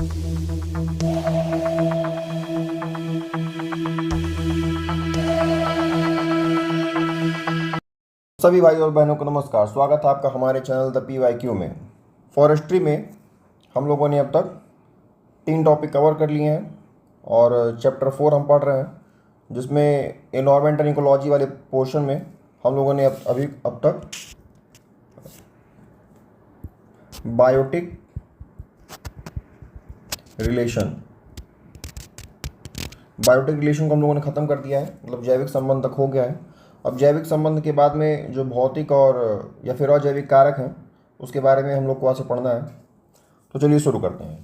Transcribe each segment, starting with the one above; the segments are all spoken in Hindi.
सभी भाई और बहनों को नमस्कार। स्वागत है आपका हमारे चैनल द PYQ में। फॉरेस्ट्री में हम लोगों ने अब तक 3 टॉपिक कवर कर लिए हैं और चैप्टर 4 हम पढ़ रहे हैं, जिसमें एनवायरमेंट एंड इकोलॉजी वाले पोर्शन में हम लोगों ने अब तक बायोटिक रिलेशन को हम लोगों ने ख़त्म कर दिया है, मतलब जैविक संबंध तक हो गया है। अब जैविक संबंध के बाद में जो भौतिक और या फिर अजैविक कारक हैं उसके बारे में हम लोग को आज से पढ़ना है। तो चलिए शुरू करते हैं।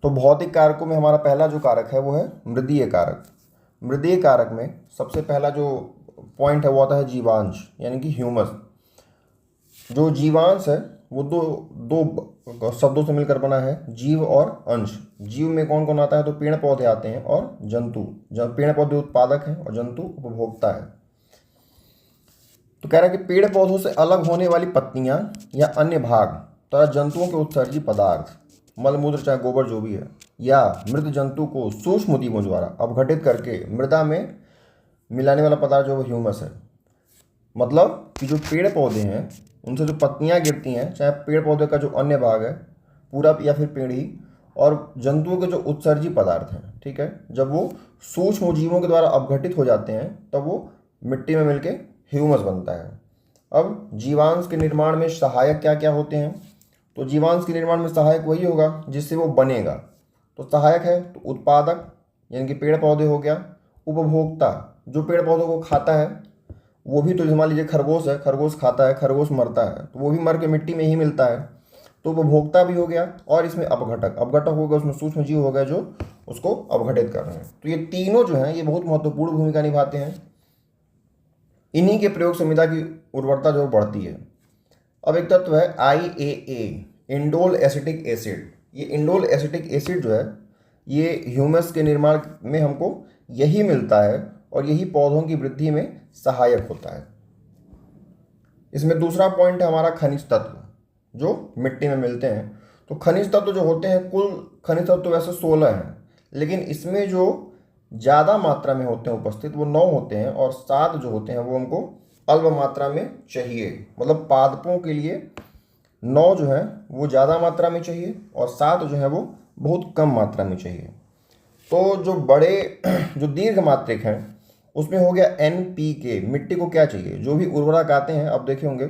तो भौतिक कारकों में हमारा पहला जो कारक है वो है मृदीय कारक। मृदीय कारक में सबसे पहला जो पॉइंट है वो आता है जीवांश, यानी कि ह्यूमस। जो जीवांश है वो दो शब्दों से मिलकर बना है, जीव और अंश। जीव में कौन कौन आता है? तो पेड़ पौधे आते हैं और जंतु। जब पेड़ पौधे उत्पादक हैं और जंतु उपभोक्ता है। तो कह रहा है कि पेड़ पौधों से अलग होने वाली पत्तियां या अन्य भाग तथा जंतुओं के उत्सर्जी पदार्थ, मलमूत्र चाहे गोबर जो भी है, या मृत जंतु को सूक्ष्म उद्दीपों द्वारा अपघटित करके मृदा में मिलाने वाला पदार्थ जो ह्यूमस है। मतलब कि जो पेड़ पौधे हैं उनसे जो पत्तियां गिरती हैं, चाहे पेड़ पौधे का जो अन्य भाग है पूरा या फिर पेड़ ही, और जंतुओं के जो उत्सर्जी पदार्थ हैं, ठीक है, जब वो सूक्ष्म जीवों के द्वारा अपघटित हो जाते हैं तब वो मिट्टी में मिलके ह्यूमस बनता है। अब जीवांश के निर्माण में सहायक क्या क्या होते हैं? तो जीवांश के निर्माण में सहायक वही होगा जिससे वो बनेगा। तो सहायक है तो उत्पादक यानी कि पेड़ पौधे हो गया, उपभोक्ता जो पेड़ पौधों को खाता है वो भी, तो मान लीजिए खरगोश है, खरगोश खाता है, खरगोश मरता है तो वो भी मर के मिट्टी में ही मिलता है, तो उपभोक्ता भी हो गया। और इसमें अपघटक हो गया, उसमें सूक्ष्म जीव हो गया जो उसको अपघटित कर रहे हैं। तो ये तीनों जो हैं ये बहुत महत्वपूर्ण भूमिका निभाते हैं। इन्हीं के प्रयोग से मृदा की उर्वरता जो बढ़ती है। अब एक तत्व है IAA, इंडोल एसिटिक एसिड। ये इंडोल एसिटिक एसिड जो है ये ह्यूमस के निर्माण में हमको यही मिलता है और यही पौधों की वृद्धि में सहायक होता है। इसमें दूसरा पॉइंट है हमारा खनिज तत्व जो मिट्टी में मिलते हैं। तो खनिज तत्व जो होते हैं, कुल खनिज तत्व तो वैसे 16 हैं, लेकिन इसमें जो ज़्यादा मात्रा में होते हैं उपस्थित वो 9 होते हैं, और 7 जो होते हैं वो हमको अल्प मात्रा में चाहिए। मतलब पादपों के लिए 9 जो है वो ज़्यादा मात्रा में चाहिए और 7 जो है वो बहुत कम मात्रा में चाहिए। तो जो बड़े जो दीर्घ मात्रिक हैं उसमें हो गया NPK। मिट्टी को क्या चाहिए? जो भी उर्वरक आते हैं, अब देखे होंगे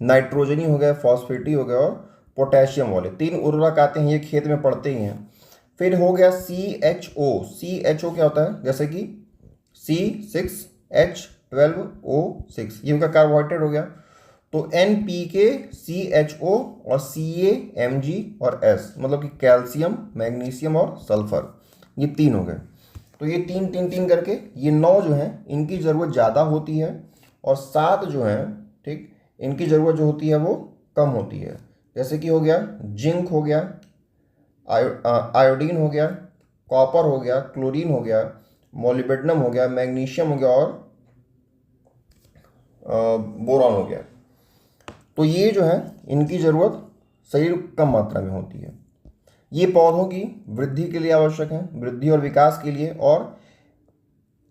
नाइट्रोजनी हो गया, फॉस्फेटी हो गया और पोटेशियम वाले 3 उर्वरक आते हैं, ये खेत में पड़ते ही हैं। फिर हो गया CHO क्या होता है? जैसे कि C6H12O6, ये उनका कार्बोहाइड्रेट हो गया। तो NPK, CHO और CA, Mg और S, मतलब कि कैल्शियम, मैग्नीशियम और सल्फर, ये 3 हो गए। तो ये 3 करके ये 9 जो हैं इनकी ज़रूरत ज़्यादा होती है और 7 जो हैं, ठीक, इनकी ज़रूरत जो होती है वो कम होती है। जैसे कि हो गया जिंक हो गया, आयोडीन हो गया, कॉपर हो गया, क्लोरीन हो गया, मोलिब्डेनम हो गया, मैग्नीशियम हो गया और बोरॉन हो गया। तो ये जो है इनकी ज़रूरत शरीर कम मात्रा में होती है। ये पौधों की वृद्धि के लिए आवश्यक है, वृद्धि और विकास के लिए। और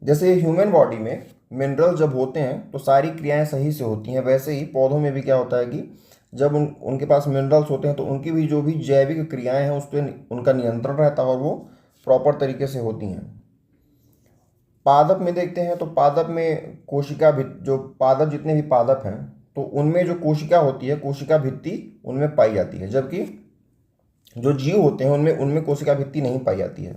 जैसे ह्यूमन बॉडी में मिनरल जब होते हैं तो सारी क्रियाएं सही से होती हैं, वैसे ही पौधों में भी क्या होता है कि जब उनके पास मिनरल्स होते हैं तो उनकी भी जो भी जैविक क्रियाएं हैं उस पर उनका नियंत्रण रहता है और वो प्रॉपर तरीके से होती हैं। पादप में देखते हैं तो पादप में कोशिका जो पादप जितने भी पादप हैं तो उनमें जो कोशिका होती है, कोशिका भित्ति उनमें पाई जाती है, जबकि जो जीव होते हैं उनमें कोशिका भित्ति नहीं पाई जाती है।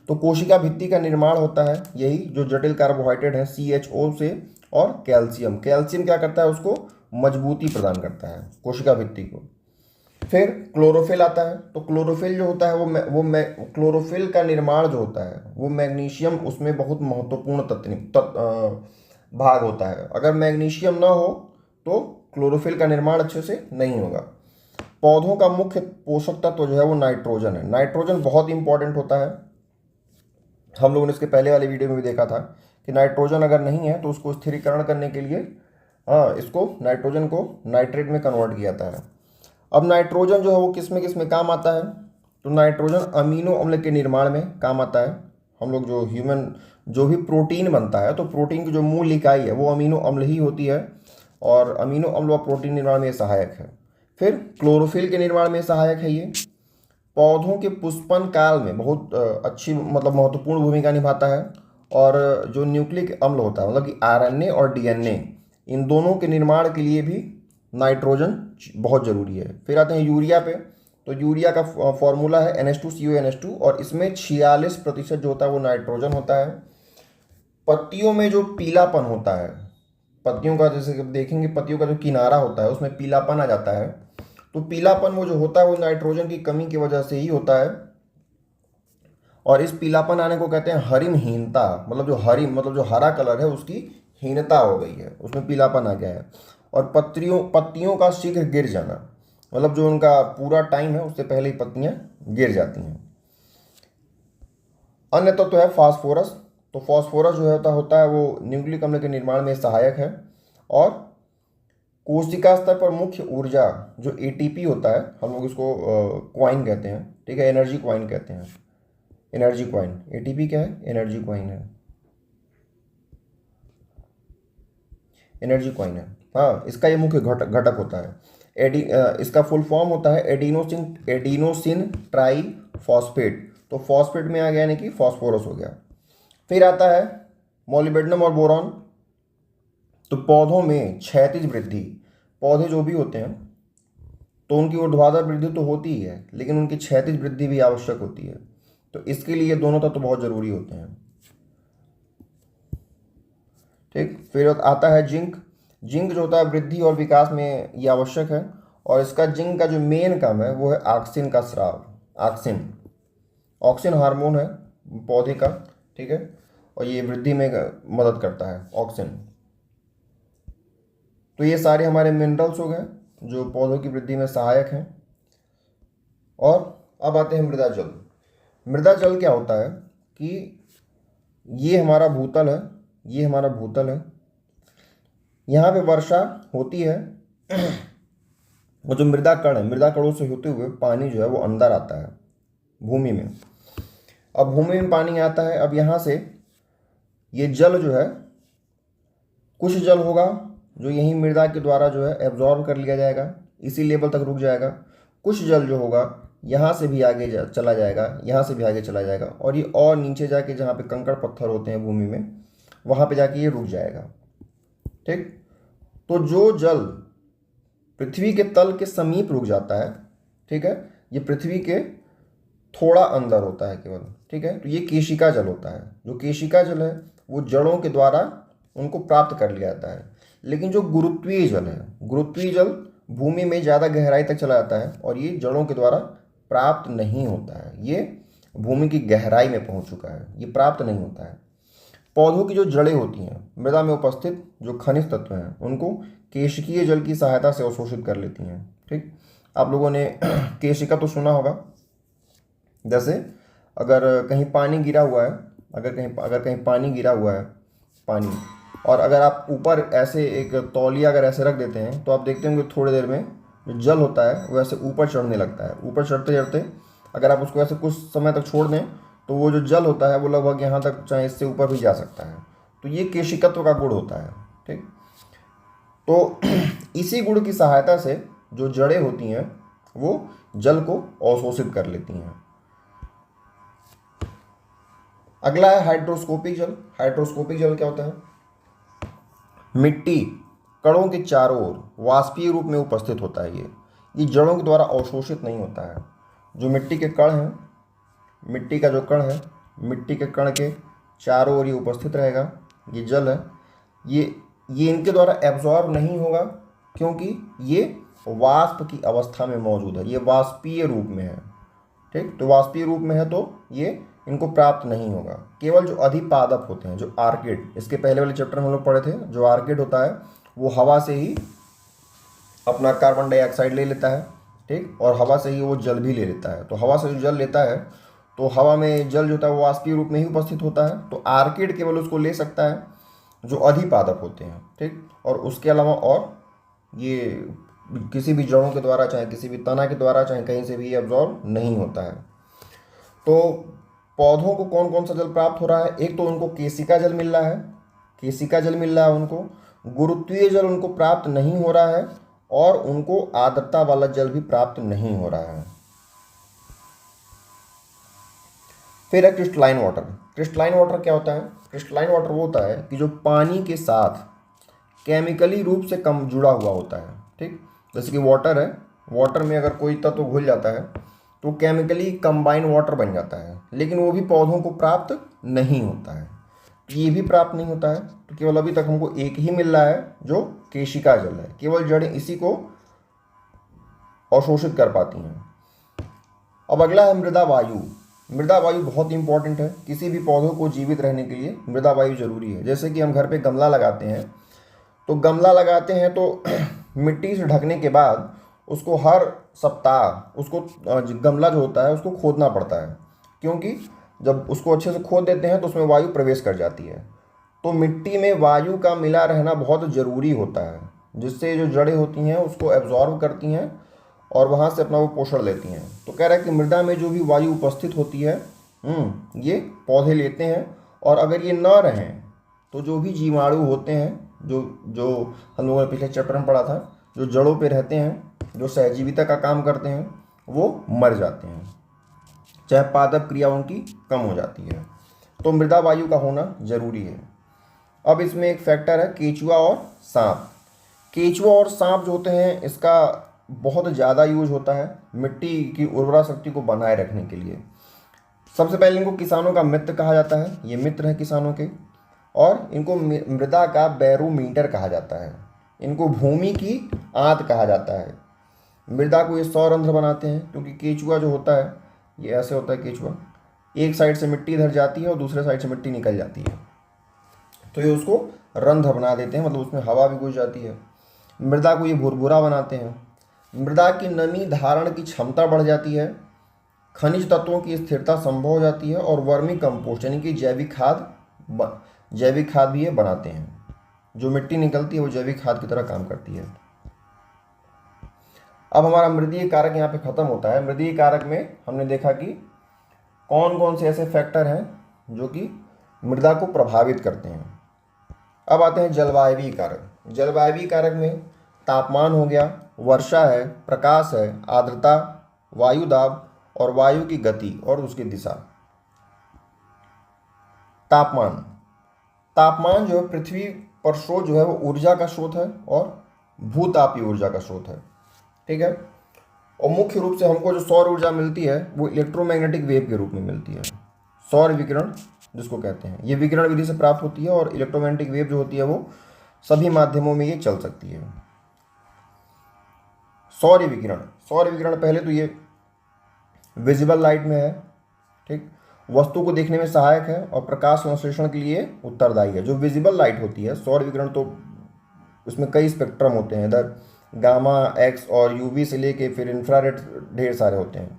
तो कोशिका भित्ति का निर्माण होता है यही जो जटिल कार्बोहाइड्रेट है CHO से, और कैल्शियम क्या करता है? उसको मजबूती प्रदान करता है कोशिका भित्ति को। फिर क्लोरोफिल आता है। तो क्लोरोफिल जो होता है क्लोरोफिल का निर्माण जो होता है वो मैग्नीशियम उसमें बहुत महत्वपूर्ण भाग होता है। अगर मैग्नीशियम ना हो तो क्लोरोफिल का निर्माण अच्छे से नहीं होगा। पौधों का मुख्य पोषक तत्व जो है वो नाइट्रोजन है। नाइट्रोजन बहुत इंपॉर्टेंट होता है। हम लोगों ने इसके पहले वाले वीडियो में भी देखा था कि नाइट्रोजन अगर नहीं है तो उसको स्थिरीकरण करने के लिए इसको नाइट्रोजन को नाइट्रेट में कन्वर्ट किया जाता है। अब नाइट्रोजन जो है वो किस में काम आता है? तो नाइट्रोजन अमीनो अम्ल के निर्माण में काम आता है। हम लोग जो ह्यूमन जो भी प्रोटीन बनता है तो प्रोटीन की जो मूल इकाई है वो अमीनो अम्ल ही होती है, और अमीनो अम्ल व प्रोटीन निर्माण में सहायक है। फिर क्लोरोफिल के निर्माण में सहायक है ये। पौधों के पुष्पन काल में बहुत अच्छी मतलब महत्वपूर्ण भूमिका निभाता है। और जो न्यूक्लिक अम्ल होता है मतलब कि आरएनए और डीएनए, इन दोनों के निर्माण के लिए भी नाइट्रोजन बहुत ज़रूरी है। फिर आते हैं यूरिया पे। तो यूरिया का फॉर्मूला है NH2CONH2, और इसमें 46% जो होता है वो नाइट्रोजन होता है। पत्तियों में जो पीलापन होता है, पत्तियों का जैसे कि देखेंगे पत्तियों का जो किनारा होता है उसमें पीलापन आ जाता है, तो पीलापन वो जो होता है वो नाइट्रोजन की कमी की वजह से ही होता है। और इस पीलापन आने को कहते हैं हरिमहीनता, मतलब जो हरिम मतलब जो हरा कलर है उसकी हीनता हो गई है, उसमें पीलापन आ गया है। और पत्तियों का शीघ्र गिर जाना, मतलब जो उनका पूरा टाइम है उससे पहले ही पत्तियां गिर जाती हैं। अन्य तत्व तो है फास्फोरस। तो फास्फोरस जो होता है वो न्यूक्लिक अम्ल के निर्माण में सहायक है। और कोशिका स्तर पर मुख्य ऊर्जा जो ATP होता है, हम लोग इसको क्वाइन कहते हैं, ठीक है, एनर्जी क्वाइन कहते हैं। एनर्जी क्वाइन, ATP क्या है? एनर्जी क्वाइन है, एनर्जी क्वाइन है। हाँ, इसका ये मुख्य घटक होता है। इसका फुल फॉर्म होता है एडिनोसिन ट्राई फॉस्फेट। तो फॉस्फेट में आ गया यानी कि फॉस्फोरस हो गया। फिर आता है मोलिब्डेनम और बोरॉन। तो पौधों में क्षैतिज वृद्धि, पौधे जो भी होते हैं तो उनकी ऊर्ध्वाधर वृद्धि तो होती ही है, लेकिन उनकी क्षैतिज वृद्धि भी आवश्यक होती है। तो इसके लिए दोनों तत्व तो बहुत जरूरी होते हैं। ठीक, फिर आता है जिंक। जिंक जो होता है वृद्धि और विकास में ये आवश्यक है। और इसका जिंक का जो मेन काम है वो है ऑक्सिन का स्राव। ऑक्सिन, ऑक्सिन हार्मोन है पौधे का, ठीक है, और ये वृद्धि में मदद करता है ऑक्सिन। तो ये सारे हमारे मिनरल्स हो गए जो पौधों की वृद्धि में सहायक हैं। और अब आते हैं मृदा जल। मृदा जल क्या होता है कि ये हमारा भूतल है, ये हमारा भूतल है, यहाँ पे वर्षा होती है और जो मृदा कण है, मृदा कणों से होते हुए पानी जो है वो अंदर आता है भूमि में। अब भूमि में पानी आता है, अब यहाँ से ये जल जो है, कुछ जल होगा जो यहीं मृदा के द्वारा जो है एब्जॉर्ब कर लिया जाएगा, इसी लेवल तक रुक जाएगा। कुछ जल जो होगा यहाँ से भी आगे चला जाएगा, यहाँ से भी आगे चला जाएगा, और ये और नीचे जाके जहाँ पे कंकड़ पत्थर होते हैं भूमि में, वहाँ पे जाके ये रुक जाएगा। ठीक, तो जो जल पृथ्वी के तल के समीप रुक जाता है, ठीक है, ये पृथ्वी के थोड़ा अंदर होता है केवल, ठीक है, तो ये केशिका जल होता है। जो केशिका जल है वो जड़ों के द्वारा उनको प्राप्त कर लिया जाता है। लेकिन जो गुरुत्वीय जल है, गुरुत्वीय जल भूमि में ज़्यादा गहराई तक चला जाता है और ये जड़ों के द्वारा प्राप्त नहीं होता है। ये भूमि की गहराई में पहुंच चुका है, ये प्राप्त नहीं होता है। पौधों की जो जड़ें होती हैं मृदा में उपस्थित जो खनिज तत्व हैं उनको केशिकीय जल की सहायता से अवशोषित कर लेती हैं। ठीक, आप लोगों ने केशिका तो सुना होगा। जैसे अगर कहीं पानी गिरा हुआ है, अगर कहीं पानी गिरा हुआ है, पानी, और अगर आप ऊपर ऐसे एक तौलिया अगर ऐसे रख देते हैं तो आप देखते होंगे थोड़ी देर में जो जल होता है वो ऐसे ऊपर चढ़ने लगता है। ऊपर चढ़ते चढ़ते अगर आप उसको ऐसे कुछ समय तक छोड़ दें तो वो जो जल होता है वो लगभग यहाँ तक, चाहे इससे ऊपर भी जा सकता है। तो ये केशिकत्व का गुण होता है। ठीक, तो इसी गुण की सहायता से जो जड़ें होती हैं वो जल को अवशोषित कर लेती हैं। अगला है हाइड्रोस्कोपिक जल। हाइड्रोस्कोपिक जल क्या होता है? मिट्टी कणों के चारों ओर वाष्पीय रूप में उपस्थित होता है। ये जड़ों के द्वारा अवशोषित नहीं होता है। जो मिट्टी के कण हैं, मिट्टी का जो कण है, मिट्टी के कण के चारों ओर ये उपस्थित रहेगा, ये जल है। ये इनके द्वारा एब्जॉर्ब नहीं होगा क्योंकि ये वाष्प की अवस्था में मौजूद है, ये वाष्पीय रूप में है। ठीक, तो वाष्पीय रूप में है तो ये इनको प्राप्त नहीं होगा। केवल जो अधिपादप होते हैं, जो आर्किड, इसके पहले वाले चैप्टर में हम लोग पढ़े थे, जो आर्किड होता है वो हवा से ही अपना कार्बन डाइऑक्साइड ले लेता है। ठीक, और हवा से ही वो जल भी ले लेता है। तो हवा से जो जल लेता है तो हवा में जल जो होता है वो वाष्पीय रूप में ही उपस्थित होता है। तो आर्किड केवल उसको ले सकता है जो अधिपादप होते हैं। ठीक, और उसके अलावा और ये किसी भी जड़ों के द्वारा, चाहे किसी भी तना के द्वारा, चाहे कहीं से भी ये एब्जॉर्ब नहीं होता है। तो पौधों को कौन कौन सा जल प्राप्त हो रहा है? एक तो उनको केशिका जल मिल रहा है, केशिका जल मिल रहा है उनको, गुरुत्वीय जल उनको प्राप्त नहीं हो रहा है, और उनको आर्द्रता वाला जल भी प्राप्त नहीं हो रहा है। फिर है क्रिस्टलाइन वाटर। क्रिस्टलाइन वाटर क्या होता है? क्रिस्टलाइन वाटर वो होता है कि जो पानी के साथ केमिकली रूप से कम जुड़ा हुआ होता है। ठीक, जैसे कि वाटर है, वाटर में अगर कोई तत्व घुल जाता है तो केमिकली कंबाइन वाटर बन जाता है, लेकिन वो भी पौधों को प्राप्त नहीं होता है। ये भी प्राप्त नहीं होता है, तो केवल अभी तक हमको एक ही मिल रहा है जो केशिका जल है, केवल जड़ें इसी को अवशोषित कर पाती हैं। अब अगला है मृदा वायु। मृदा वायु बहुत इंपॉर्टेंट है, किसी भी पौधों को जीवित रहने के लिए मृदा वायु जरूरी है। जैसे कि हम घर पे गमला लगाते हैं, तो गमला लगाते हैं तो मिट्टी से ढकने के बाद उसको हर सप्ताह उसको गमला जो होता है उसको खोदना पड़ता है, क्योंकि जब उसको अच्छे से खोद देते हैं तो उसमें वायु प्रवेश कर जाती है। तो मिट्टी में वायु का मिला रहना बहुत ज़रूरी होता है, जिससे जो जड़ें होती हैं उसको एब्जॉर्ब करती हैं और वहाँ से अपना वो पोषण लेती हैं। तो कह रहा है कि मृदा में जो भी वायु उपस्थित होती है ये पौधे लेते हैं, और अगर ये ना रहें तो जो भी जीवाणु होते हैं, जो जो हम लोगों ने पिछले चैप्टर में पढ़ा था, जो जड़ों पे रहते हैं, जो सहजीविता का काम करते हैं, वो मर जाते हैं, चाहे पादप क्रिया उनकी कम हो जाती है। तो मृदा वायु का होना जरूरी है। अब इसमें एक फैक्टर है केचुआ और सांप। केचुआ और सांप जो होते हैं इसका बहुत ज़्यादा यूज होता है मिट्टी की उर्वरा शक्ति को बनाए रखने के लिए। सबसे पहले इनको किसानों का मित्र कहा जाता है, ये मित्र हैं किसानों के, और इनको मृदा का बैरोमीटर कहा जाता है, इनको भूमि की आंत कहा जाता है। मृदा को ये 100 रंध्र बनाते हैं, क्योंकि केचुआ जो होता है ये ऐसे होता है, केचुआ एक साइड से मिट्टी इधर जाती है और दूसरे साइड से मिट्टी निकल जाती है, तो ये उसको रंध्र बना देते हैं, मतलब उसमें हवा भी घुस जाती है। मृदा को ये भुरभुरा बनाते हैं। मृदा की नमी धारण की क्षमता बढ़ जाती है, खनिज तत्वों की स्थिरता संभव हो जाती है, और वर्मी कंपोस्ट यानी कि जैविक खाद भी ये बनाते हैं। जो मिट्टी निकलती है वो जैविक खाद की तरह काम करती है। अब हमारा मृदीय कारक यहाँ पे खत्म होता है। मृदीय कारक में हमने देखा कि कौन कौन से ऐसे फैक्टर हैं जो कि मृदा को प्रभावित करते हैं। अब आते हैं जलवायवीय कारक। जलवायवीय कारक में तापमान हो गया, वर्षा है, प्रकाश है, आर्द्रता, वायु दाब और वायु की गति और उसकी दिशा। तापमान, तापमान जो है पृथ्वी पर स्रोत जो है वो ऊर्जा का स्रोत है और भूतापीय ऊर्जा का स्रोत है। ठीक है, और मुख्य रूप से हमको जो सौर ऊर्जा मिलती है वो इलेक्ट्रोमैग्नेटिक वेव के रूप में मिलती है। सौर विकिरण जिसको कहते हैं, ये विकिरण विधि से प्राप्त होती है, और इलेक्ट्रोमैग्नेटिक वेव जो होती है वो सभी माध्यमों में ये चल सकती है। सौर विकिरण, सौर विकिरण पहले तो ये विजिबल लाइट में है। ठीक, वस्तु को देखने में सहायक है और प्रकाश संश्लेषण के लिए उत्तरदायी है। जो विजिबल लाइट होती है, सौर विकिरण, तो उसमें कई स्पेक्ट्रम होते हैं, इधर गामा, एक्स और यूवी से लेके फिर इंफ्रारेड ढेर सारे होते हैं,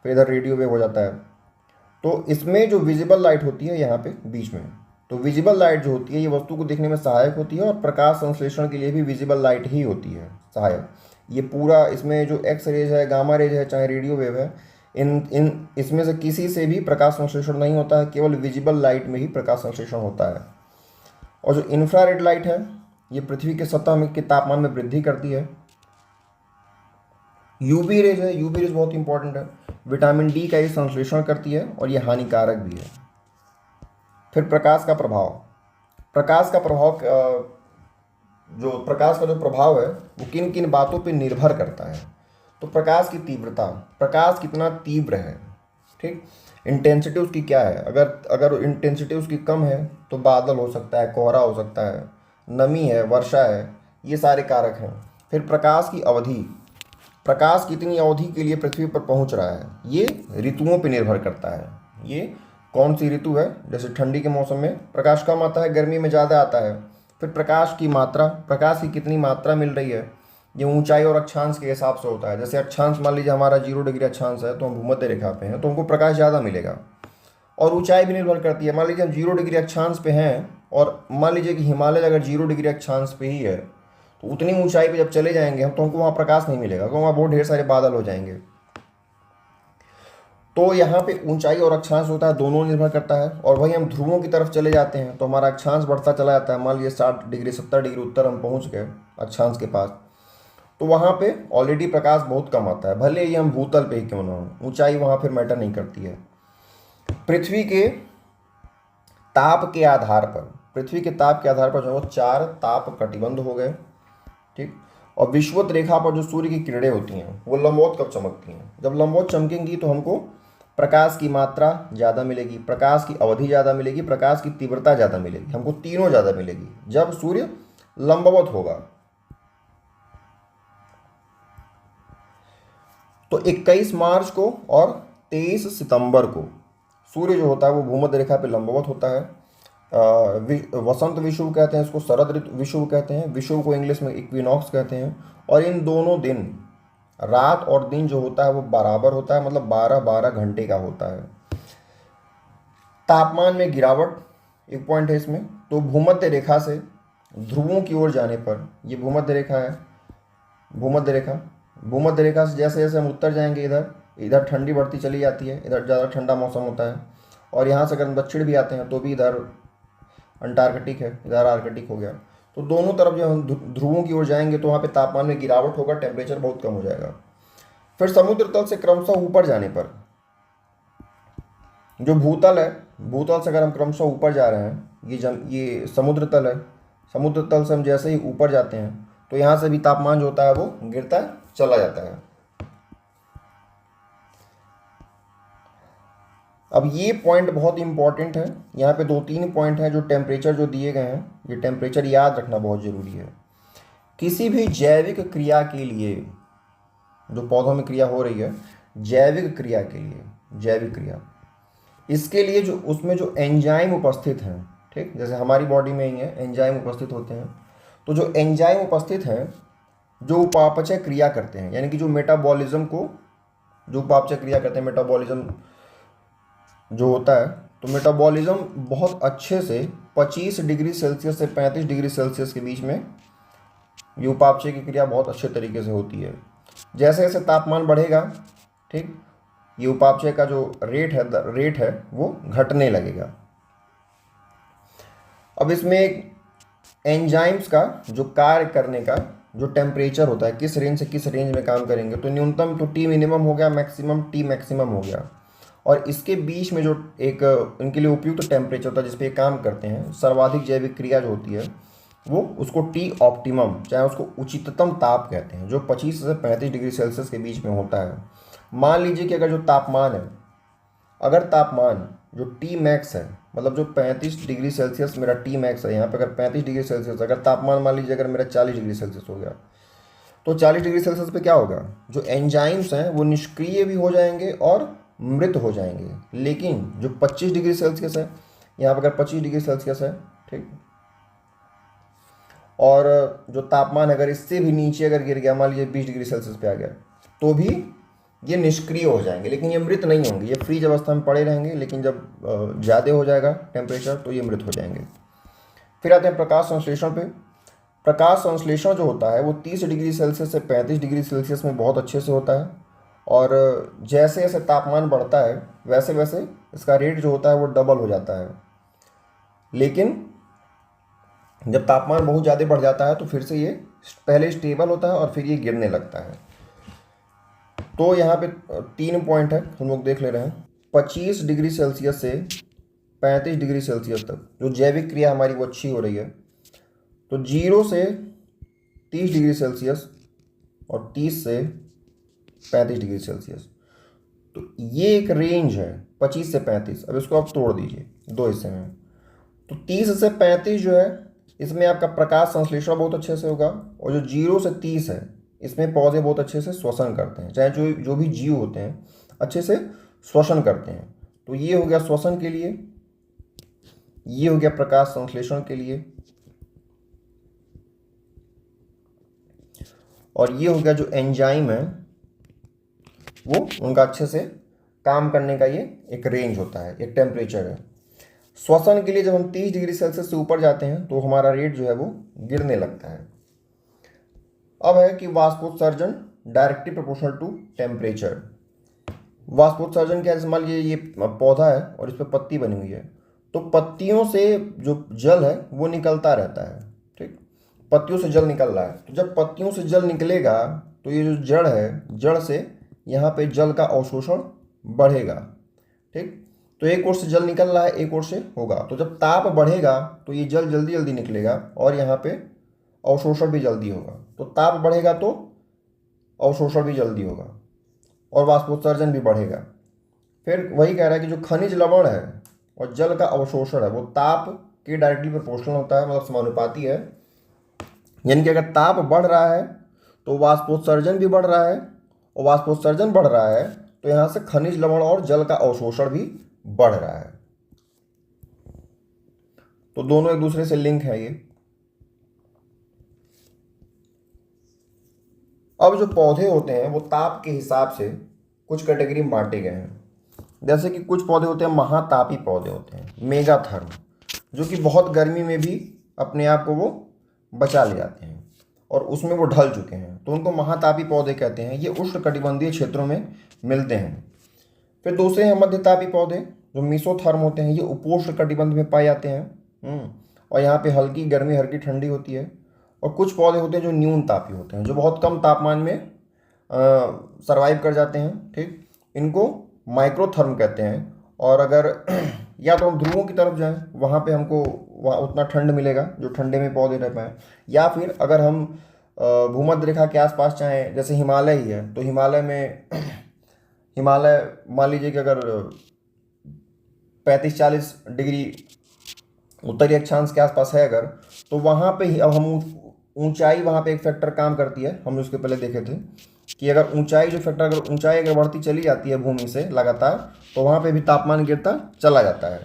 फिर इधर रेडियो वेव हो जाता है। तो इसमें जो विजिबल लाइट होती है यहाँ पे बीच में, तो विजिबल लाइट जो होती है ये वस्तु को देखने में सहायक होती है, और प्रकाश संश्लेषण के लिए भी विजिबल लाइट ही होती है सहायक। ये पूरा इसमें जो एक्स रेज है, गामा रेज है, चाहे रेडियो वेव है, इन इसमें से किसी से भी प्रकाश संश्लेषण नहीं होता है, केवल विजिबल लाइट में ही प्रकाश संश्लेषण होता है। और जो इंफ्रारेड लाइट है ये पृथ्वी के सतह में के तापमान में वृद्धि करती है। यूवी रेज है, यूवी रेज बहुत इंपॉर्टेंट है, विटामिन डी का ये संश्लेषण करती है और ये हानिकारक भी है। फिर प्रकाश का प्रभाव, प्रकाश का प्रभाव प्रकाश का जो प्रभाव है वो किन किन बातों पे निर्भर करता है। तो प्रकाश की तीव्रता, प्रकाश कितना तीव्र है, ठीक, इंटेंसिटी उसकी क्या है। अगर इंटेंसिटी उसकी कम है तो बादल हो सकता है, कोहरा हो सकता है, नमी है, वर्षा है, ये सारे कारक हैं। फिर प्रकाश की अवधि, प्रकाश कितनी अवधि के लिए पृथ्वी पर पहुंच रहा है, ये ऋतुओं पर निर्भर करता है। ये कौन सी ऋतु है, जैसे ठंडी के मौसम में प्रकाश कम आता है, गर्मी में ज़्यादा आता है। फिर प्रकाश की मात्रा, प्रकाश की कितनी मात्रा मिल रही है, ये ऊंचाई और अक्षांश के हिसाब से होता है। जैसे अक्षांश मान लीजिए हमारा 0 डिग्री अक्षांश है तो हम भूमध्य रेखा पे हैं तो हमको प्रकाश ज़्यादा मिलेगा। और ऊंचाई भी निर्भर करती है, मान लीजिए हम 0 डिग्री अक्षांश पे हैं और मान लीजिए कि हिमालय अगर 0 डिग्री अक्षांश पे ही है तो उतनी ऊंचाई पे जब चले जाएंगे हम तो हमको वहाँ प्रकाश नहीं मिलेगा, क्योंकि वहाँ बहुत ढेर सारे बादल हो जाएंगे। तो यहाँ पे ऊंचाई और अक्षांश होता है, दोनों निर्भर करता है। और वही हम ध्रुवों की तरफ चले जाते हैं तो हमारा अक्षांश बढ़ता चला जाता है। मान लीजिए 60 डिग्री 70 डिग्री उत्तर हम पहुँच गए अक्षांश के पास, तो वहाँ पे ऑलरेडी प्रकाश बहुत कम आता है, भले ही हम भूतल पे ही क्यों ना हो। ऊंचाई वहाँ फिर मैटर नहीं करती है। पृथ्वी के ताप के आधार पर, पृथ्वी के ताप के आधार पर जो 4 ताप कटिबंध हो गए, ठीक। और विषुवत रेखा पर जो सूर्य की किरणें होती हैं वो लंबवत कब चमकती हैं? जब लंबवत चमकेंगी तो हमको प्रकाश की मात्रा ज़्यादा मिलेगी, प्रकाश की अवधि ज़्यादा मिलेगी, प्रकाश की तीव्रता ज़्यादा मिलेगी, हमको तीनों ज़्यादा मिलेगी जब सूर्य लंबवत होगा। तो 21 मार्च को और 23 सितंबर को सूर्य जो होता है वो भूमध्य रेखा पे लंबवत होता है। वसंत विषुव कहते हैं इसको, शरद ऋतु विषुव कहते हैं, विषुव को इंग्लिश में इक्विनॉक्स कहते हैं। और इन दोनों दिन रात और दिन जो होता है वो बराबर होता है, मतलब 12-12 घंटे का होता है। तापमान में गिरावट एक पॉइंट है इसमें। तो भूमध्य रेखा से ध्रुवों की ओर जाने पर, ये भूमध्य रेखा है, भूमध्य रेखा, भूमध्य रेखा से जैसे जैसे हम उत्तर जाएंगे इधर इधर ठंडी बढ़ती चली जाती है, इधर ज़्यादा ठंडा मौसम होता है। और यहाँ से अगर हम दक्षिण भी आते हैं तो भी इधर अंटार्कटिक है, इधर आर्कटिक हो गया। तो दोनों तरफ जब हम ध्रुवों की ओर जाएंगे तो वहाँ पे तापमान में गिरावट होगा, टेम्परेचर बहुत कम हो जाएगा। फिर समुद्र तल से क्रमशः ऊपर जाने पर जो भूतल है, भूतल से अगर हम क्रमशः ऊपर जा रहे हैं, ये समुद्र तल है, समुद्र तल से हम जैसे ही ऊपर जाते हैं तो यहाँ से भी तापमान जो होता है वो गिरता चला जाता है। अब ये पॉइंट बहुत इंपॉर्टेंट है, यहाँ पे 2-3 पॉइंट हैं जो टेम्परेचर जो दिए गए हैं, ये टेम्परेचर याद रखना बहुत ज़रूरी है। किसी भी जैविक क्रिया के लिए, जो पौधों में क्रिया हो रही है जैविक क्रिया के लिए, जैविक क्रिया, इसके लिए जो उसमें जो एंजाइम उपस्थित हैं, ठीक, जैसे हमारी बॉडी में ही है एंजाइम उपस्थित होते हैं। तो जो एंजाइम उपस्थित हैं जो उपापचय क्रिया करते हैं, यानी कि जो मेटाबॉलिज्म को, जो उपापचय क्रिया करते हैं, मेटाबॉलिज्म जो होता है, तो मेटाबॉलिज्म बहुत अच्छे से 25 डिग्री सेल्सियस से 35 डिग्री सेल्सियस के बीच में ये उपापचय की क्रिया बहुत अच्छे तरीके से होती है। जैसे जैसे तापमान बढ़ेगा, ठीक, ये उपापचय का जो रेट है वो घटने लगेगा। अब इसमें एक एंजाइम्स का जो कार्य करने का जो टेम्परेचर होता है, किस रेंज से किस रेंज में काम करेंगे, तो न्यूनतम तो टी मिनिमम हो गया, मैक्सिमम टी मैक्सिमम हो गया। और इसके बीच में जो एक इनके लिए उपयुक्त टेम्परेचर होता है जिस पे काम करते हैं, सर्वाधिक जैविक क्रिया जो होती है वो, उसको टी ऑप्टिमम, चाहे उसको उचिततम ताप कहते हैं, जो 25 से 35 डिग्री सेल्सियस के बीच में होता है। मान लीजिए कि अगर जो तापमान है, अगर तापमान जो टी मैक्स है, मतलब जो 35 डिग्री सेल्सियस मेरा टी मैक्स है, यहाँ पर अगर 35 डिग्री सेल्सियस, अगर तापमान मान लीजिए अगर मेरा 40 डिग्री सेल्सियस हो गया, तो 40 डिग्री सेल्सियस पे क्या होगा, जो एंजाइम्स हैं वो निष्क्रिय भी हो जाएंगे और मृत हो जाएंगे। लेकिन जो 25 डिग्री सेल्सियस है, यहाँ पर अगर 25 डिग्री सेल्सियस है, ठीक, और जो तापमान अगर इससे भी नीचे अगर गिर गया, मान लीजिए 20 डिग्री सेल्सियस पे आ गया, तो भी ये निष्क्रिय हो जाएंगे, लेकिन ये मृत नहीं होंगे, ये फ्रीज अवस्था में पड़े रहेंगे। लेकिन जब ज़्यादा हो जाएगा टेम्परेचर तो ये मृत हो जाएंगे। फिर आते हैं प्रकाश संश्लेषण पे। प्रकाश संश्लेषण जो होता है वो 30 डिग्री सेल्सियस से 35 डिग्री सेल्सियस में बहुत अच्छे से होता है। और जैसे जैसे तापमान बढ़ता है वैसे वैसे इसका रेट जो होता है वो डबल हो जाता है। लेकिन जब तापमान बहुत ज़्यादा बढ़ जाता है तो फिर से ये पहले स्टेबल होता है और फिर ये गिरने लगता है। तो यहाँ पे 3 पॉइंट है, हम लोग देख ले रहे हैं। 25 डिग्री सेल्सियस से 35 डिग्री सेल्सियस तक जो जैविक क्रिया हमारी वो अच्छी हो रही है। तो 0 से 30 डिग्री सेल्सियस और 30 से 35 डिग्री सेल्सियस, तो ये एक रेंज है 25 से 35। अब इसको आप तोड़ दीजिए 2 हिस्से में। तो 30 से 35 जो है इसमें आपका प्रकाश संश्लेषण बहुत अच्छे से होगा, और जो 0 से 30 है इसमें पौधे बहुत अच्छे से श्वसन करते हैं, चाहे जो भी जीव होते हैं अच्छे से श्वसन करते हैं। तो ये हो गया श्वसन के लिए, ये हो गया प्रकाश संश्लेषण के लिए, और ये हो गया जो एंजाइम है वो उनका अच्छे से काम करने का ये एक रेंज होता है, एक टेम्परेचर है। श्वसन के लिए जब हम 30 डिग्री सेल्सियस से ऊपर जाते हैं तो हमारा रेट जो है वो गिरने लगता है। अब है कि वाष्पोत्सर्जन डायरेक्टली प्रोपोर्शनल टू टेम्परेचर। वाष्पोत्सर्जन क्या है, जैसे मान लीजिए ये पौधा है और इस पर पत्ती बनी हुई है, तो पत्तियों से जो जल है वो निकलता रहता है। ठीक, पत्तियों से जल निकल रहा है, तो जब पत्तियों से जल निकलेगा तो ये जो जड़ है, जड़ से यहाँ पे जल का अवशोषण बढ़ेगा। ठीक, तो एक ओर से जल निकल रहा है, एक ओर से होगा, तो जब ताप बढ़ेगा तो ये जल जल्दी जल्दी निकलेगा और यहाँ पे अवशोषण भी जल्दी होगा। तो ताप बढ़ेगा तो अवशोषण भी जल्दी होगा और वाष्पोत्सर्जन भी बढ़ेगा। फिर वही कह रहा है कि जो खनिज लवण है और जल का अवशोषण है वो ताप के डायरेक्टली प्रोपोर्शनल होता है, मतलब समानुपाती है। यानी कि अगर ताप बढ़ रहा है तो वाष्पोत्सर्जन भी बढ़ रहा है, और वाष्पोत्सर्जन बढ़ रहा है तो यहाँ से खनिज लवण और जल का अवशोषण भी बढ़ रहा है। तो दोनों एक दूसरे से लिंक है ये। अब जो पौधे होते हैं वो ताप के हिसाब से कुछ कैटेगरी में बांटे गए हैं। जैसे कि कुछ पौधे होते हैं महातापी पौधे होते हैं, मेगाथर्म, जो कि बहुत गर्मी में भी अपने आप को वो बचा ले जाते हैं और उसमें वो ढल चुके हैं, तो उनको महातापी पौधे कहते हैं। ये उष्णकटिबंधीय क्षेत्रों में मिलते हैं। फिर दूसरे हैं मध्यतापी पौधे जो मीसोथर्म होते हैं, ये उपोष्ण कटिबंध में पाए जाते हैं और यहाँ पे हल्की गर्मी हल्की ठंडी होती है। और कुछ पौधे होते हैं जो न्यून तापी होते हैं, जो बहुत कम तापमान में सरवाइव कर जाते हैं। ठीक, इनको माइक्रोथर्म कहते हैं। और अगर या तो हम ध्रुवों की तरफ जाएं, वहाँ पे हमको वहाँ उतना ठंड मिलेगा जो ठंडे में पौधे रह पाएँ, या फिर अगर हम भूमध्य रेखा के आसपास चाहें, जैसे हिमालय ही है, तो हिमालय में हिमालय मान लीजिए कि अगर 35-40 डिग्री उत्तरी अक्षांश के आसपास है अगर, तो वहाँ पे ही अब हम ऊंचाई, वहाँ पे एक फैक्टर काम करती है, हमने उसके पहले देखे थे कि अगर ऊंचाई जो फैक्टर, अगर ऊंचाई अगर बढ़ती चली जाती है भूमि से लगातार, तो वहाँ पे भी तापमान गिरता चला जाता है।